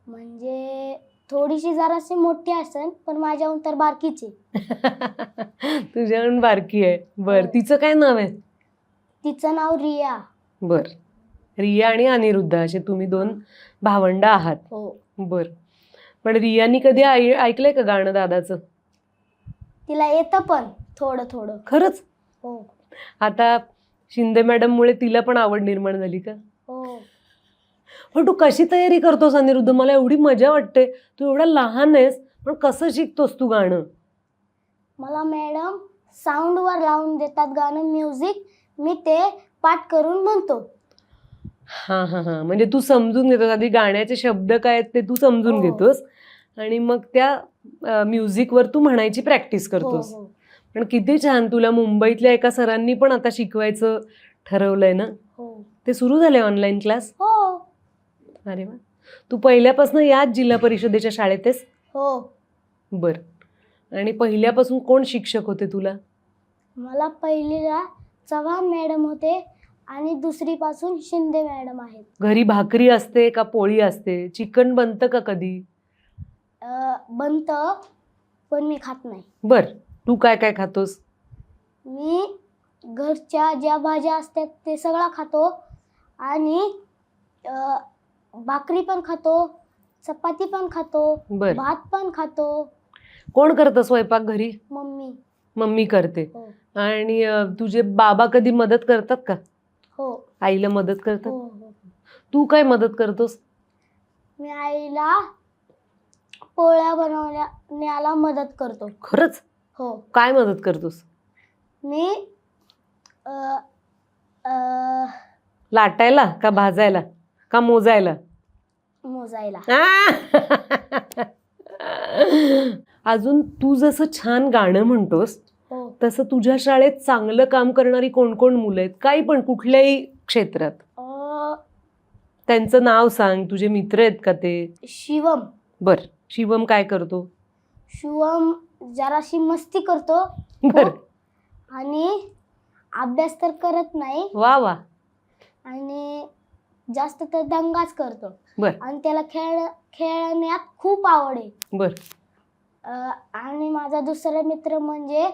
Speaker 2: म्हणजे थोडीशी जराशी मोठी असेल, पण माझ्याहून तर बारकीच आहे.
Speaker 1: तुझ्याहून बारकी आहे. बर. तिचं काय नाव आहे?
Speaker 2: तिचं नाव रिया.
Speaker 1: बर. रिया आणि अनिरुद्ध असे तुम्ही दोन भावंड आहात.
Speaker 2: हो.
Speaker 1: बर. पण रियानी कधी ऐकलंय का गाणं दादाचं?
Speaker 2: तिला येतं पण थोडं थोडं.
Speaker 1: खरंच?
Speaker 2: हो.
Speaker 1: आता शिंदे मॅडम मुळे तिला पण आवड निर्माण झाली का?
Speaker 2: हो.
Speaker 1: पण तू कशी तयारी करतोस अनिरुद्ध? मला एवढी मजा वाटते. तू एवढा लहान आहेस, पण कसं शिकतोस तू गाणं?
Speaker 2: मला मॅडम साऊंडवर लावून देतात गाणं, म्युझिक. मी ते पाठ करून म्हणतो.
Speaker 1: हां हां हां. म्हणजे तू समजून घेतोस आधी गाण्याचे शब्द काय आहेत ते तू समजून घेतोस आणि मग त्या म्युझिकवर तू म्हणायची प्रॅक्टिस करतोस. पण किती छान. तुला मुंबईतल्या एका सरांनी पण आता शिकवायचं ठरवलंय ना?
Speaker 2: हो.
Speaker 1: ते सुरू झाले ऑनलाईन क्लास?
Speaker 2: हो.
Speaker 1: अरे वा. तू पहिल्यापासून याच जिल्हा परिषदेच्या शाळेत आहेस?
Speaker 2: हो.
Speaker 1: बर. आणि पहिल्यापासून कोण शिक्षक होते तुला?
Speaker 2: मला पहिलीला चव्हाण मॅडम होते आणि दुसरीपासून शिंदे मॅडम आहेत.
Speaker 1: घरी भाकरी असते का पोळी असते? चिकन बनतं का कधी?
Speaker 2: बनतं, पण मी खात नाही.
Speaker 1: बर. तू काय काय खातोस?
Speaker 2: मी घरच्या ज्या भाज्या असतात ते सगळं खातो आणि भाकरी पण खातो, चपाती पण खातो, भात पण खातो.
Speaker 1: कोण करतं स्वयंपाक घरी?
Speaker 2: मम्मी.
Speaker 1: मम्मी करते.
Speaker 2: हो.
Speaker 1: आणि तुझे बाबा कधी मदत करतात का?
Speaker 2: हो.
Speaker 1: आईला मदत करतात?
Speaker 2: हो. हो.
Speaker 1: तू काय मदत करतोस?
Speaker 2: मी आईला पोळ्या बनवण्याला मदत करतो.
Speaker 1: खरंच?
Speaker 2: हो.
Speaker 1: काय मदत करतोस?
Speaker 2: मी
Speaker 1: लाटायला का भाजायला का मोजायला?
Speaker 2: मोजायला.
Speaker 1: अजून तू जसं छान गाणं म्हणतोस
Speaker 2: हो.
Speaker 1: तसं तुझ्या शाळेत चांगलं काम करणारी कोण कोण मुलं आहेत, काही पण कुठल्याही क्षेत्रात? त्यांचं नाव सांग, तुझे मित्र आहेत का ते?
Speaker 2: शिवम.
Speaker 1: बर, शिवम काय करतो?
Speaker 2: शिवम जराशी मस्ती करतो
Speaker 1: बर.
Speaker 2: आणि अभ्यास तर करत नाही
Speaker 1: वा वा.
Speaker 2: आणि जास्त तर दंगाच करतो.
Speaker 1: बर.
Speaker 2: आणि त्याला खेळण्यात खूप आवड आहे.
Speaker 1: बर.
Speaker 2: आणि माझा दुसरा मित्र म्हणजे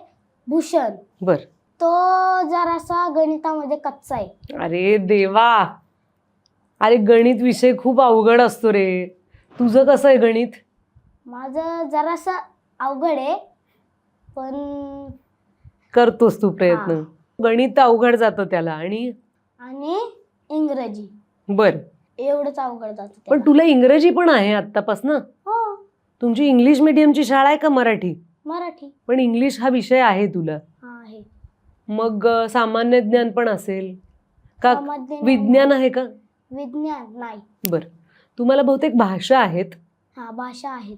Speaker 2: भूषण.
Speaker 1: बर.
Speaker 2: तो जरासा गणितामध्ये कच्चा आहे.
Speaker 1: अरे देवा, अरे गणित विषय खूप अवघड असतो रे. तुझं कसं आहे गणित?
Speaker 2: माझं जरासा अवघड आहे पण
Speaker 1: करतोस तू प्रयत्न. गणित अवघड जातं त्याला. आणि
Speaker 2: इंग्रजी.
Speaker 1: बर.
Speaker 2: एवढंच अवघड जातं.
Speaker 1: पण तुला इंग्रजी पण आहे आत्तापासून?
Speaker 2: हो.
Speaker 1: तुमची इंग्लिश मीडियमची शाळा आहे का मराठी?
Speaker 2: मराठी.
Speaker 1: पण इंग्लिश हा विषय आहे तुला?
Speaker 2: आहे.
Speaker 1: मग सामान्य ज्ञान पण असेल का?
Speaker 2: सामान्य
Speaker 1: विज्ञान आहे का?
Speaker 2: विज्ञान नाही.
Speaker 1: बर. तुम्हाला बहुतेक भाषा आहेत?
Speaker 2: भाषा आहेत.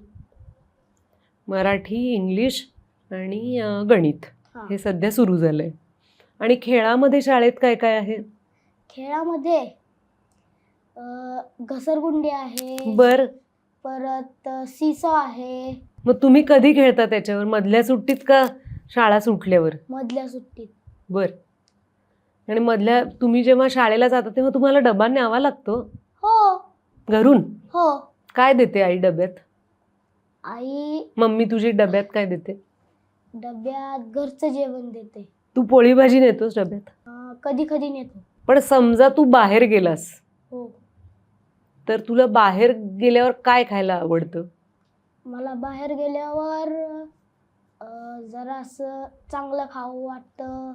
Speaker 1: मराठी, इंग्लिश आणि गणित हे सध्या सुरू झालंय. आणि खेळामध्ये शाळेत काय काय आहे?
Speaker 2: खेळामध्ये घसरगुंडी आहे.
Speaker 1: बर.
Speaker 2: परत सीसॉ आहे.
Speaker 1: मग तुम्ही कधी खेळता त्याच्यावर? मधल्या सुट्टीत का शाळा सुटल्यावर?
Speaker 2: मधल्या सुट्टीत.
Speaker 1: बर. आणि तुम्ही जेव्हा शाळेला जाता तेव्हा तुम्हाला डबा न्यावा लागतो?
Speaker 2: हो.
Speaker 1: घरून?
Speaker 2: हो. काय
Speaker 1: देते आई डब्यात?
Speaker 2: आई
Speaker 1: मम्मी तुझी डब्यात काय देते?
Speaker 2: डब्यात घरचं जेवण देते.
Speaker 1: तू पोळी भाजी नेतोस डब्यात?
Speaker 2: कधी कधी नेतो.
Speaker 1: पण समजा तू बाहेर गेलास
Speaker 2: हो.
Speaker 1: तर तुला बाहेर गेल्यावर काय खायला आवडतं?
Speaker 2: मला बाहेर गेल्यावर जरा असं चांगलं खावं वाटतं.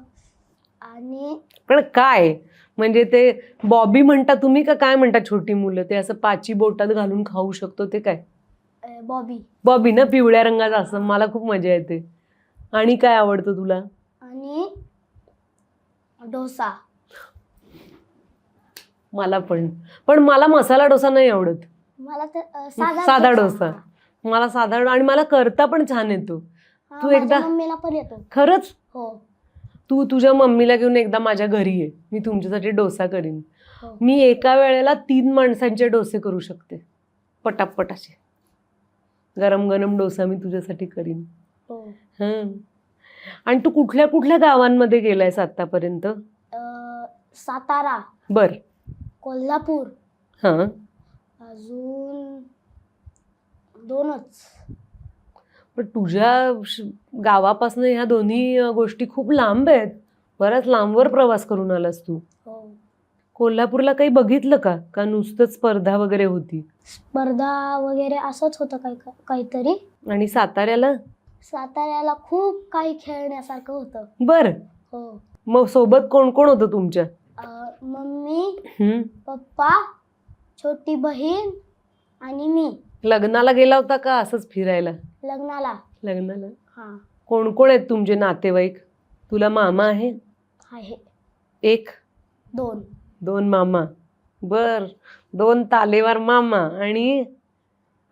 Speaker 2: आणि
Speaker 1: पण काय म्हणजे ते बॉबी म्हणता तुम्ही का काय म्हणता छोटी मुलं? ते असं पाची बोटात घालून खाऊ शकतो ते काय?
Speaker 2: बॉबी.
Speaker 1: बॉबी ना, पिवळ्या रंगाचा असं. मला खूप मजा येते. आणि काय आवडतं तुला?
Speaker 2: आणि डोसा.
Speaker 1: मला पण मला मसाला डोसा नाही आवडत.
Speaker 2: मला तर
Speaker 1: साधा डोसा. मला साधा, आणि मला करता पण छान येतो. तू एकदा
Speaker 2: मम्मीला पण येतो.
Speaker 1: खरंच?
Speaker 2: हो.
Speaker 1: तू तुझ्या मम्मीला घेऊन एकदा माझ्या घरी ये, मी तुमच्यासाठी डोसा करीन.
Speaker 2: हो.
Speaker 1: मी एका वेळेला 3 माणसांचे डोसे करू शकते पटापट असे. गरम गरम डोसा मी तुझ्यासाठी करीन.
Speaker 2: हो.
Speaker 1: आणि तू कुठल्या कुठल्या गावांमध्ये गेलायस आतापर्यंत?
Speaker 2: सातारा.
Speaker 1: बर.
Speaker 2: कोल्हापूर. अजून 2च.
Speaker 1: पण तुझ्या गावापासून ह्या दोन्ही गोष्टी खूप लांब आहेत. बराच लांबवर प्रवास करून आलास तू.
Speaker 2: हो.
Speaker 1: कोल्हापूरला काही बघितलं का नुसतंच स्पर्धा वगैरे होती?
Speaker 2: स्पर्धा वगैरे असंच होतं काहीतरी.
Speaker 1: आणि साताऱ्याला
Speaker 2: खूप काही खेळण्यासारखं होतं.
Speaker 1: बर.
Speaker 2: हो.
Speaker 1: मग सोबत कोण कोण होतं तुमच्या?
Speaker 2: मम्मी, पप्पा, छोटी बहीण आणि मी.
Speaker 1: लग्नाला गेला होता का असंच फिरायला?
Speaker 2: लग्नाला.
Speaker 1: कोण कोण आहेत तुमचे नातेवाईक? तुला मामा आहे? 1 2 मामा. बर. 2 तालेवार मामा. आणि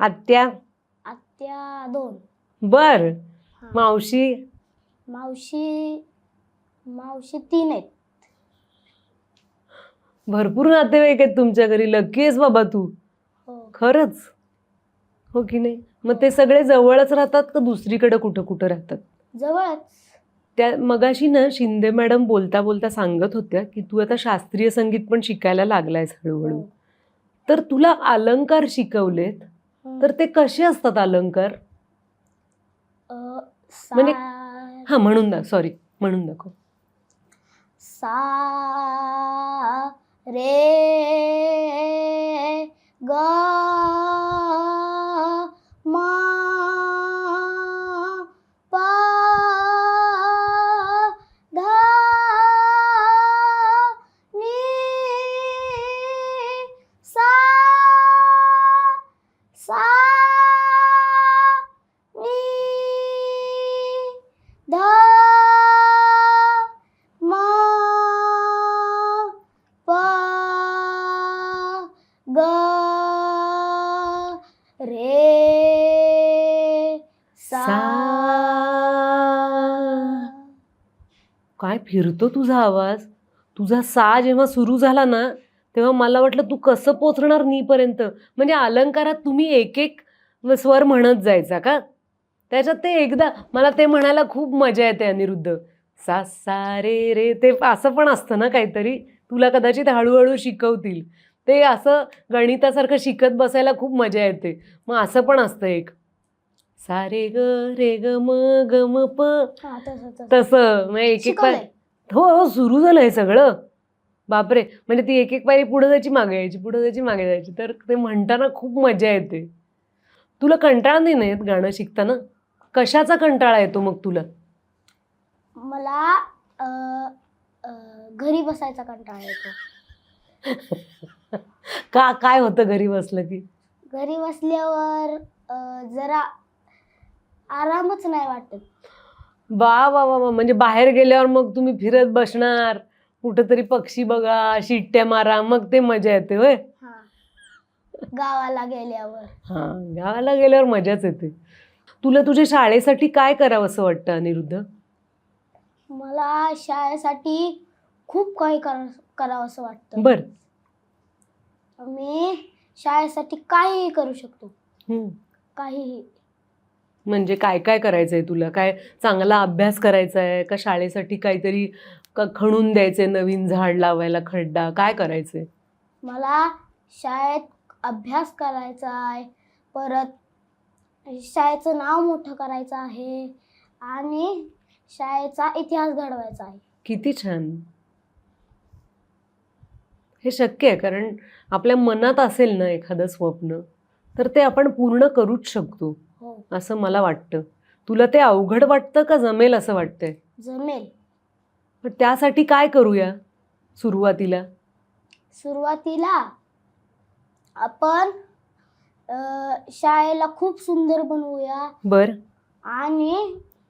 Speaker 1: आत्या?
Speaker 2: 2.
Speaker 1: बर. मावशी?
Speaker 2: मावशी 3 आहेत.
Speaker 1: भरपूर नातेवाईक आहेत तुमच्या घरी. लकी आहेस बाबा तू.
Speaker 2: हो.
Speaker 1: खरंच? हो की नाही? मग ते सगळे जवळच राहतात का दुसरीकडे कुठं राहतात?
Speaker 2: जवळच.
Speaker 1: त्या मगाशी ना शिंदे मॅडम बोलता बोलता सांगत होत्या की तू आता शास्त्रीय संगीत पण शिकायला लागलायस हळूहळू. तर तुला अलंकार शिकवलेत, तर ते कसे असतात अलंकार? म्हणजे म्हणून दाखव.
Speaker 2: सा रे ग मा पा धा नी सा नी धा मा पा ग रे सा.
Speaker 1: काय फिरतो तुझा आवाज. तुझा सा जेव्हा सुरू झाला ना तेव्हा मला वाटलं तू कसं पोचणार नीपर्यंत. म्हणजे अलंकारात तुम्ही एक एक स्वर म्हणत जायचा का. त्याच्यात ते एकदा मला ते म्हणायला खूप मजा येते अनिरुद्ध. सा सा रे रे ते असं पण असतं ना काहीतरी. तुला कदाचित हळूहळू शिकवतील. ते असं गणितासारखं शिकत बसायला खूप मजा येते. मग असं पण असतं एक सा रे ग म ग म प
Speaker 2: हा तसं
Speaker 1: तसं. मग एक एक
Speaker 2: शिकवलंय.
Speaker 1: हो हो सुरू झालं हे सगळं. बापरे. म्हणजे ती एक एक पायरी पुढे जायची मागे यायची पुढे जायची मागे जायची. तर ते म्हणताना खूप मजा येते. तुला कंटाळा नाही येत गाणं शिकताना. कशाचा कंटाळा येतो मग तुला.
Speaker 2: मला अ, अ, घरी बसायचा कंटाळा येतो.
Speaker 1: का काय होतं घरी बसलं की.
Speaker 2: घरी बसल्यावर जरा आरामच नाही वाटत.
Speaker 1: वा वा वा वा. म्हणजे बाहेर गेल्यावर मग तुम्ही फिरत बसणार कुठंतरी पक्षी बघा शिट्ट्या मारा मग ते मजा येते होय.
Speaker 2: हा गावाला गेल्यावर
Speaker 1: हा गावाला गेल्यावर मजाच येते. तुला तुझ्या शाळेसाठी काय करावं असं वाटतं अनिरुद्ध.
Speaker 2: मला शाळेसाठी खूप काही करावं असं वाटतं.
Speaker 1: बर.
Speaker 2: मी शाळेसाठी काहीही करू शकतो.
Speaker 1: हम्म.
Speaker 2: काहीही.
Speaker 1: म्हणजे काय काय करायचंय तुला. काय चांगला अभ्यास करायचा आहे का शाळेसाठी काहीतरी खणून द्यायचंय नवीन झाड लावायला खड्डा काय करायचंय.
Speaker 2: मला शाळेत अभ्यास करायचा आहे. परत शाळेचं नाव मोठं करायचं आहे आणि शाळेचा इतिहास घडवायचा आहे.
Speaker 1: किती छान. हे शक्य आहे कारण आपल्या मनात असेल ना एखादं स्वप्न तर ते आपण पूर्ण करूच शकतो
Speaker 2: हो
Speaker 1: असं मला वाटतं. तुला ते अवघड वाटतं का जमेल असं वाटतंय.
Speaker 2: जमेल.
Speaker 1: पण त्यासाठी काय करूया सुरुवातीला.
Speaker 2: सुरुवातीला आपण शाळेला खूप सुंदर बनवूया
Speaker 1: बर.
Speaker 2: आणि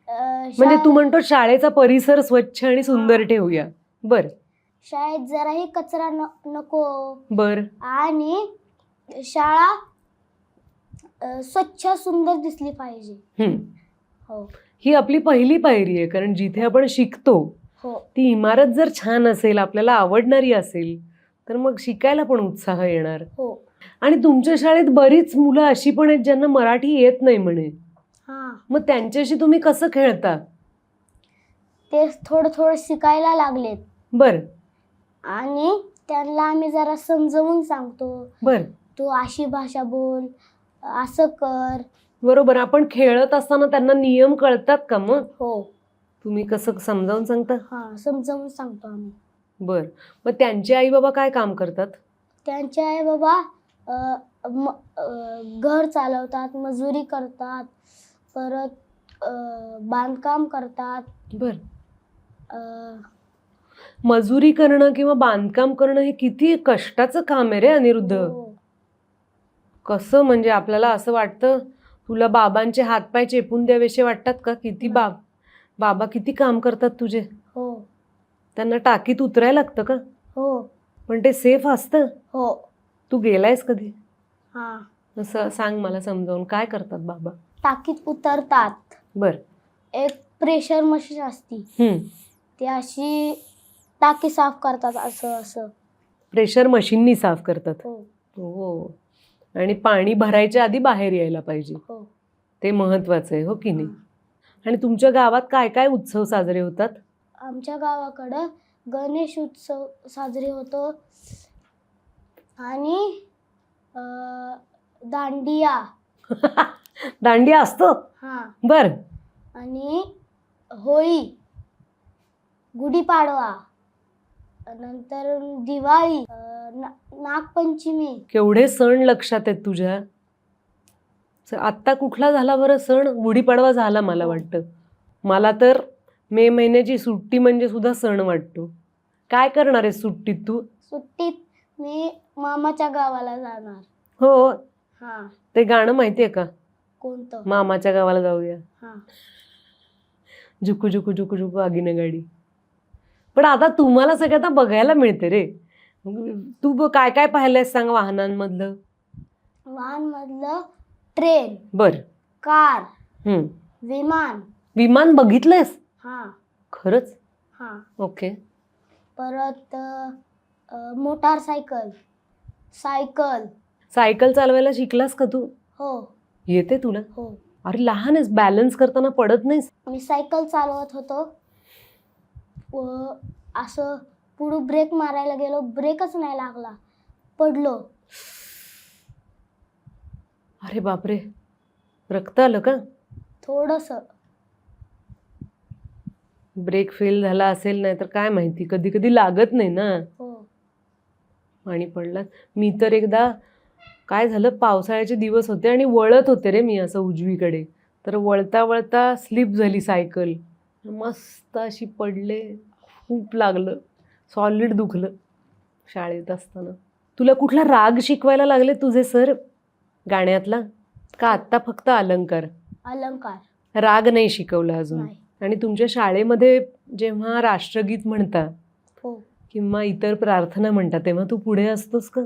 Speaker 1: म्हणजे तू म्हणतो शाळेचा परिसर स्वच्छ आणि सुंदर ठेवूया. बर.
Speaker 2: शाळेत जराही कचरा नको.
Speaker 1: बर.
Speaker 2: आणि शाळा स्वच्छ सुंदर दिसली पाहिजे. हो
Speaker 1: ही आपली पहिली पायरी आहे कारण जिथे आपण शिकतो
Speaker 2: हो
Speaker 1: ती इमारत जर छान असेल आपल्याला आवडणारी असेल तर मग शिकायला पण उत्साह येणार.
Speaker 2: हो.
Speaker 1: आणि तुमच्या शाळेत बरीच मुलं अशी पण आहेत ज्यांना मराठी येत नाही म्हणे.
Speaker 2: हा
Speaker 1: मग त्यांच्याशी तुम्ही कसं खेळता.
Speaker 2: ते थोडं थोडं शिकायला लागलेत.
Speaker 1: बर.
Speaker 2: आणि त्यांना आम्ही जरा समजावून सांगतो.
Speaker 1: बर.
Speaker 2: तू अशी भाषा बोल असं कर.
Speaker 1: बरोबर. आपण खेळत असताना त्यांना नियम कळतात का मग.
Speaker 2: हो
Speaker 1: तुम्ही कसं समजावून सांगता.
Speaker 2: हा समजावून सांगतो आम्ही.
Speaker 1: बर. मग त्यांचे आई बाबा काय काम करतात.
Speaker 2: त्यांचे आई बाबा घर चालवतात मजुरी करतात परत बांधकाम करतात.
Speaker 1: बर. मजुरी करणं किंवा बांधकाम करणं हे किती कष्टाचं काम आहे रे अनिरुद्ध.
Speaker 2: हो.
Speaker 1: कसं म्हणजे आपल्याला असं वाटतं तुला बाबांचे हातपाय चेपून द्यावेसे वाटतात का. किती बाबा किती काम करतात तुझे.
Speaker 2: हो
Speaker 1: त्यांना टाकीत उतरायला लागतं का.
Speaker 2: हो
Speaker 1: पण ते सेफ असतं.
Speaker 2: हो.
Speaker 1: तू गेलायस कधी.
Speaker 2: हा
Speaker 1: असं सांग मला समजावून काय करतात बाबा.
Speaker 2: टाकीत उतरतात.
Speaker 1: बर.
Speaker 2: एक प्रेशर मशीन असती ती अशी टाकी साफ करतात असं असं.
Speaker 1: प्रेशर मशीननी साफ करतात.
Speaker 2: हो
Speaker 1: हो. आणि पाणी भरायच्या आधी बाहेर यायला पाहिजे.
Speaker 2: हो.
Speaker 1: ते महत्वाचं आहे हो की नाही. आणि तुमच्या गावात काय काय उत्सव साजरे होतात.
Speaker 2: आमच्या गावाकडं गणेश उत्सव साजरे होतो आणि दांडिया.
Speaker 1: दांडिया असतो.
Speaker 2: हा
Speaker 1: बर.
Speaker 2: आणि होळी गुढीपाडवा नंतर दिवाळी नागपंचमी.
Speaker 1: केवढे सण लक्षात आहेत तुझ्या. आत्ता कुठला झाला बरं सण. गुढीपाडवा झाला मला वाटतं. मला तर मे महिन्याची सुट्टी म्हणजे सुद्धा सण वाटतो. काय करणार आहे सुट्टीत तू.
Speaker 2: सुट्टीत मी मामाच्या गावाला जाणार.
Speaker 1: हो.
Speaker 2: हा
Speaker 1: ते गाणं माहितीये का.
Speaker 2: कोणतं.
Speaker 1: मामाच्या गावाला जाऊया.
Speaker 2: हा
Speaker 1: झुकू झुकू झुकू झुकू आगीनं गाडी. पण आता तुम्हाला सगळं आता बघायला मिळते रे. तू काय काय पाहिलंयस सांग वाहनांमधलं.
Speaker 2: वाहनमधलं ट्रेन
Speaker 1: बर.
Speaker 2: कार विमान.
Speaker 1: विमान बघितलंयस.
Speaker 2: हा
Speaker 1: खरंच.
Speaker 2: हां.
Speaker 1: ओके.
Speaker 2: परत मोटारसायकल, सायकल.
Speaker 1: सायकल चालवायला शिकलास का तू?
Speaker 2: हो.
Speaker 1: येते तुला?
Speaker 2: हो.
Speaker 1: अरे लहान आहेस, बॅलन्स करताना पडत नाहीस?
Speaker 2: मी सायकल चालवत होतो. असं पुढं ब्रेक मारायला गेलो, ब्रेकच नाही लागला, पडलो.
Speaker 1: अरे बापरे, रक्त आलं का?
Speaker 2: थोडंसं.
Speaker 1: ब्रेक फेल झाला असेल, नाही तर काय माहिती, कधी कधी लागत नाही ना.
Speaker 2: हो.
Speaker 1: आणि पडलात. मी तर एकदा काय झालं, पावसाळ्याचे दिवस होते आणि वळत होते रे मी असं उजवीकडे, तर वळता वळता स्लिप झाली सायकल, मस्त अशी पडले, खूप लागलं, सॉलिड दुखलं शाळेत असताना. तुला कुठला राग शिकवायला लागले तुझे सर गाण्यातला, का आत्ता फक्त अलंकार?
Speaker 2: अलंकार.
Speaker 1: राग नाही शिकवला अजून?
Speaker 2: नाही.
Speaker 1: आणि तुमच्या शाळेमध्ये जेव्हा राष्ट्रगीत म्हणता
Speaker 2: हो.
Speaker 1: किंवा इतर प्रार्थना म्हणतात तेव्हा तू पुढे असतोस का?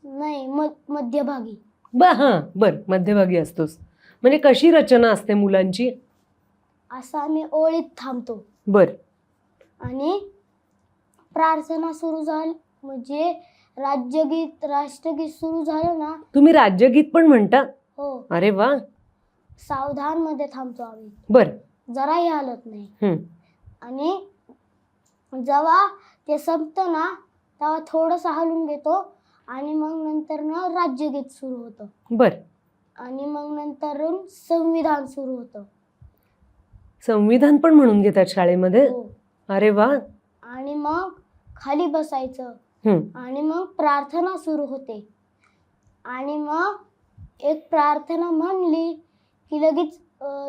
Speaker 2: नाही, मध्यभागी.
Speaker 1: हां, बरं, मध्यभागी असतोस. म्हणजे कशी रचना असते मुलांची?
Speaker 2: असं आम्ही ओळीत थांबतो
Speaker 1: बरं.
Speaker 2: आणि प्रार्थना सुरू झाली म्हणजे राज्यगीत राष्ट्रगीत सुरू झालं ना.
Speaker 1: तुम्ही राज्यगीत पण म्हणता?
Speaker 2: हो.
Speaker 1: अरे वा.
Speaker 2: सावधान मध्ये थांबतो आम्ही,
Speaker 1: बरं.
Speaker 2: जराही हालत नाही.
Speaker 1: हं.
Speaker 2: आणि जेव्हा ते संपतं ना तेव्हा थोडंसं हलून घेतो आणि मग नंतर ना राज्यगीत सुरू होतं.
Speaker 1: बरं.
Speaker 2: आणि मग नंतर संविधान सुरू होतं.
Speaker 1: संविधान पण म्हणून घेतात शाळेमध्ये?
Speaker 2: हो.
Speaker 1: अरे वा.
Speaker 2: आणि मग खाली बसायचं
Speaker 1: हं.
Speaker 2: आणि मग प्रार्थना सुरू होते. आणि मग एक प्रार्थना म्हणली की लगेच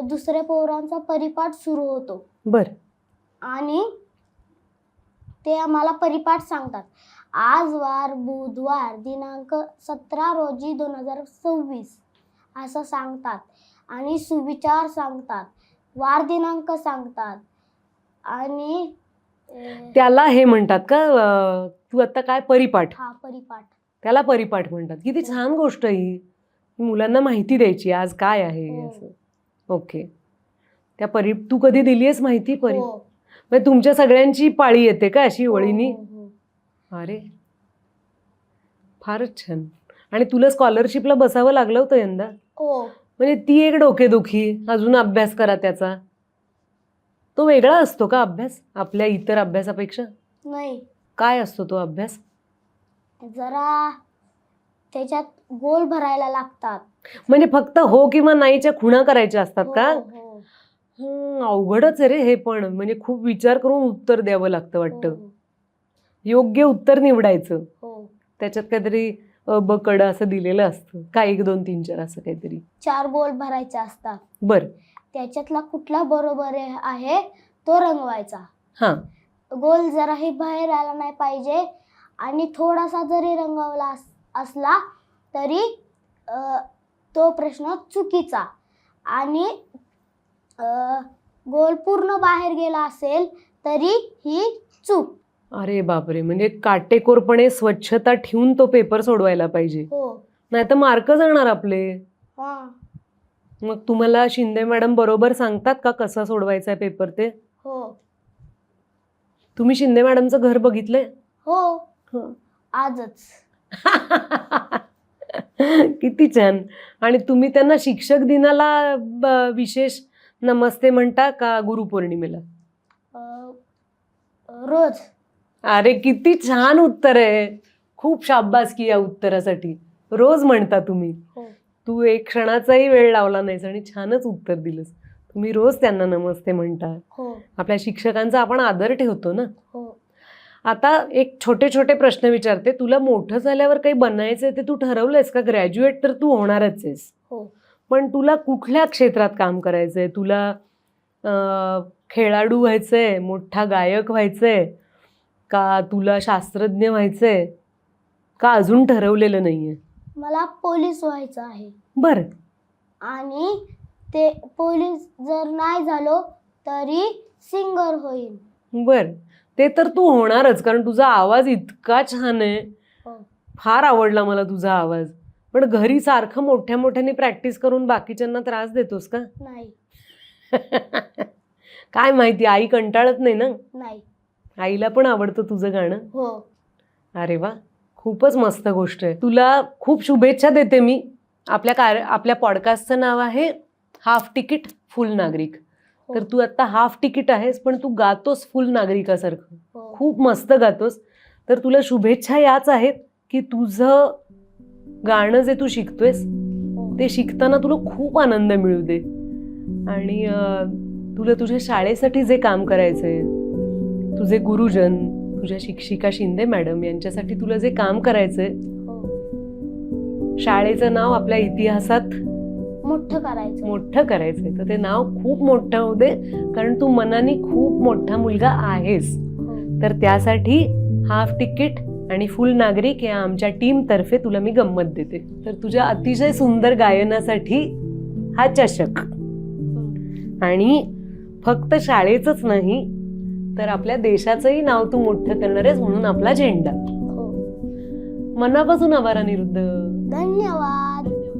Speaker 2: दुसऱ्या पोरांचा परिपाठ सुरू होतो.
Speaker 1: बरं.
Speaker 2: आणि ते आम्हाला परिपाठ सांगतात. आज वार बुधवार दिनांक 17 रोजी 2026 असं सांगतात. आणि सुविचार सांगतात, वार दिनांक सांगतात. आणि
Speaker 1: त्याला हे म्हणतात का, तू आता काय, परिपाठ?
Speaker 2: हा, परिपाठ.
Speaker 1: त्याला परिपाठ म्हणतात. किती छान गोष्ट ही, मुलांना माहिती द्यायची आज काय आहे
Speaker 2: हो.
Speaker 1: असं. ओके. त्या तू कधी दिली आहेस माहिती?
Speaker 2: हो.
Speaker 1: म्हणजे तुमच्या सगळ्यांची पाळी येते का अशी
Speaker 2: हो,
Speaker 1: ओळीनी?
Speaker 2: हो, हो.
Speaker 1: अरे फारच छान. आणि तुला स्कॉलरशिपला बसावं लागलं होतं यंदा?
Speaker 2: हो.
Speaker 1: म्हणजे ती एक डोकेदुखी, अजून अभ्यास करा त्याचा. तो वेगळा असतो का अभ्यास आपल्या इतर अभ्यासापेक्षा?
Speaker 2: नाही,
Speaker 1: काय असतो तो अभ्यास?
Speaker 2: जरा त्याच्यात गोल भरायला लागतात.
Speaker 1: म्हणजे फक्त हो किंवा नाहीच्या खुणा करायच्या असतात का?
Speaker 2: हो, हो.
Speaker 1: अवघडच आहे रे हे पण. म्हणजे खूप विचार करून उत्तर द्यावं लागतं वाटतं.
Speaker 2: हो,
Speaker 1: योग्य उत्तर निवडायचं.
Speaker 2: हो.
Speaker 1: त्याच्यात काहीतरी ब कड असं दिलेलं असतं का, 1 2 3 4 असं काहीतरी?
Speaker 2: 4 गोल भरायचे असतात.
Speaker 1: बरं. त्याच्यातला
Speaker 2: कुठला बरोबर आहे तो रंगवायचा.
Speaker 1: हां.
Speaker 2: गोल जराही बाहेर आला नाही पाहिजे. आणि थोडासा जरी रंगवला असला तरी तो प्रश्न चुकीचा. आणि गोल पूर्ण बाहेर गेला असेल तरी ही चूक.
Speaker 1: अरे बापरे, म्हणजे काटेकोरपणे स्वच्छता ठेवून तो पेपर सोडवायला पाहिजे,
Speaker 2: हो.
Speaker 1: नाही तर मार्क जाणार आपले.
Speaker 2: हां.
Speaker 1: मग तुम्हाला शिंदे मॅडम बरोबर सांगतात का कसा सोडवायचा आहे पेपर ते?
Speaker 2: हो.
Speaker 1: तुम्ही शिंदे मॅडमचं घर बघितलंय?
Speaker 2: हो. आजच.
Speaker 1: किती छान. आणि तुम्ही त्यांना शिक्षक दिनाला विशेष नमस्ते म्हणता का गुरुपौर्णिमेला?
Speaker 2: रोज.
Speaker 1: अरे किती छान उत्तर आहे, खूप शाबासकी या उत्तरासाठी. रोज म्हणता तुम्ही?
Speaker 2: हो.
Speaker 1: तू एक क्षणाचाही वेळ लावला नाहीस आणि छानच उत्तर दिलंस. तुम्ही रोज त्यांना नमस्ते म्हणता.
Speaker 2: हो.
Speaker 1: आपल्या शिक्षकांचा आपण आदर ठेवतो ना.
Speaker 2: हो.
Speaker 1: आता एक छोटे छोटे प्रश्न विचारते. तुला मोठं झाल्यावर काही बनायचंय ते तू ठरवलंयस का? ग्रॅज्युएट तर तू होणारच आहेस,
Speaker 2: हो.
Speaker 1: पण तुला कुठल्या क्षेत्रात काम करायचंय? तुला खेळाडू व्हायचंय, मोठा गायक व्हायचंय, का तुला शास्त्रज्ञ व्हायचंय, का अजून ठरवलेलं नाहीये?
Speaker 2: मला पोलीस व्हायचं आहे.
Speaker 1: बरं.
Speaker 2: आणि ते पोलीस जर नाही झालो तरी सिंगर होईल.
Speaker 1: बरं. ते तर तू होणारच, कारण तुझा आवाज इतका छान आहे.
Speaker 2: हो.
Speaker 1: फार आवडला मला तुझा आवाज. पण घरी सारखं मोठ्या मोठ्याने प्रॅक्टिस करून बाकीच्यांना त्रास देतोस का?
Speaker 2: नाही.
Speaker 1: काय माहिती, आई कंटाळत नाही ना?
Speaker 2: नाही.
Speaker 1: आईला पण आवडतं तुझं गाणं?
Speaker 2: हो.
Speaker 1: अरे वा, खूपच मस्त गोष्ट आहे. तुला खूप शुभेच्छा देते मी. आपल्या पॉडकास्टचं नाव आहे हाफ तिकीट फुल नागरिक.
Speaker 2: हो.
Speaker 1: तर तू आता हाफ तिकीट आहेस, पण तू गातोस फुल नागरिकासारखं.
Speaker 2: हो.
Speaker 1: खूप मस्त गातोस. तर तुला शुभेच्छा याच आहेत की तुझं गाणं जे तू शिकतोयस
Speaker 2: हो.
Speaker 1: ते शिकताना तुला खूप आनंद मिळू दे. आणि तुला तुझ्या शाळेसाठी जे काम करायचंय, तुझे गुरुजन, तुझ्या शिक्षिका शिंदे मॅडम यांच्यासाठी तुला जे काम करायचंय,
Speaker 2: हो.
Speaker 1: शाळेचं नाव आपल्या इतिहासात
Speaker 2: मोठं करायचं.
Speaker 1: तर ते नाव खूप मोठं होऊ दे, कारण तू मनाने खूप मोठा मुलगा आहेस.
Speaker 2: हो.
Speaker 1: तर त्यासाठी हाफ तिकीट आणि फुल नागरिक या आमच्या टीमतर्फे तुला मी गंमत देते. तर तुझ्या अतिशय सुंदर गायनासाठी हा चषक, आणि फक्त शाळेचंच नाही तर आपल्या देशाचंही नाव तू मोठं करणार आहेस, म्हणून आपला झेंडा.
Speaker 2: हो.
Speaker 1: मनापासून आभार अनिरुद्ध.
Speaker 2: धन्यवाद.
Speaker 1: धन्यवाद.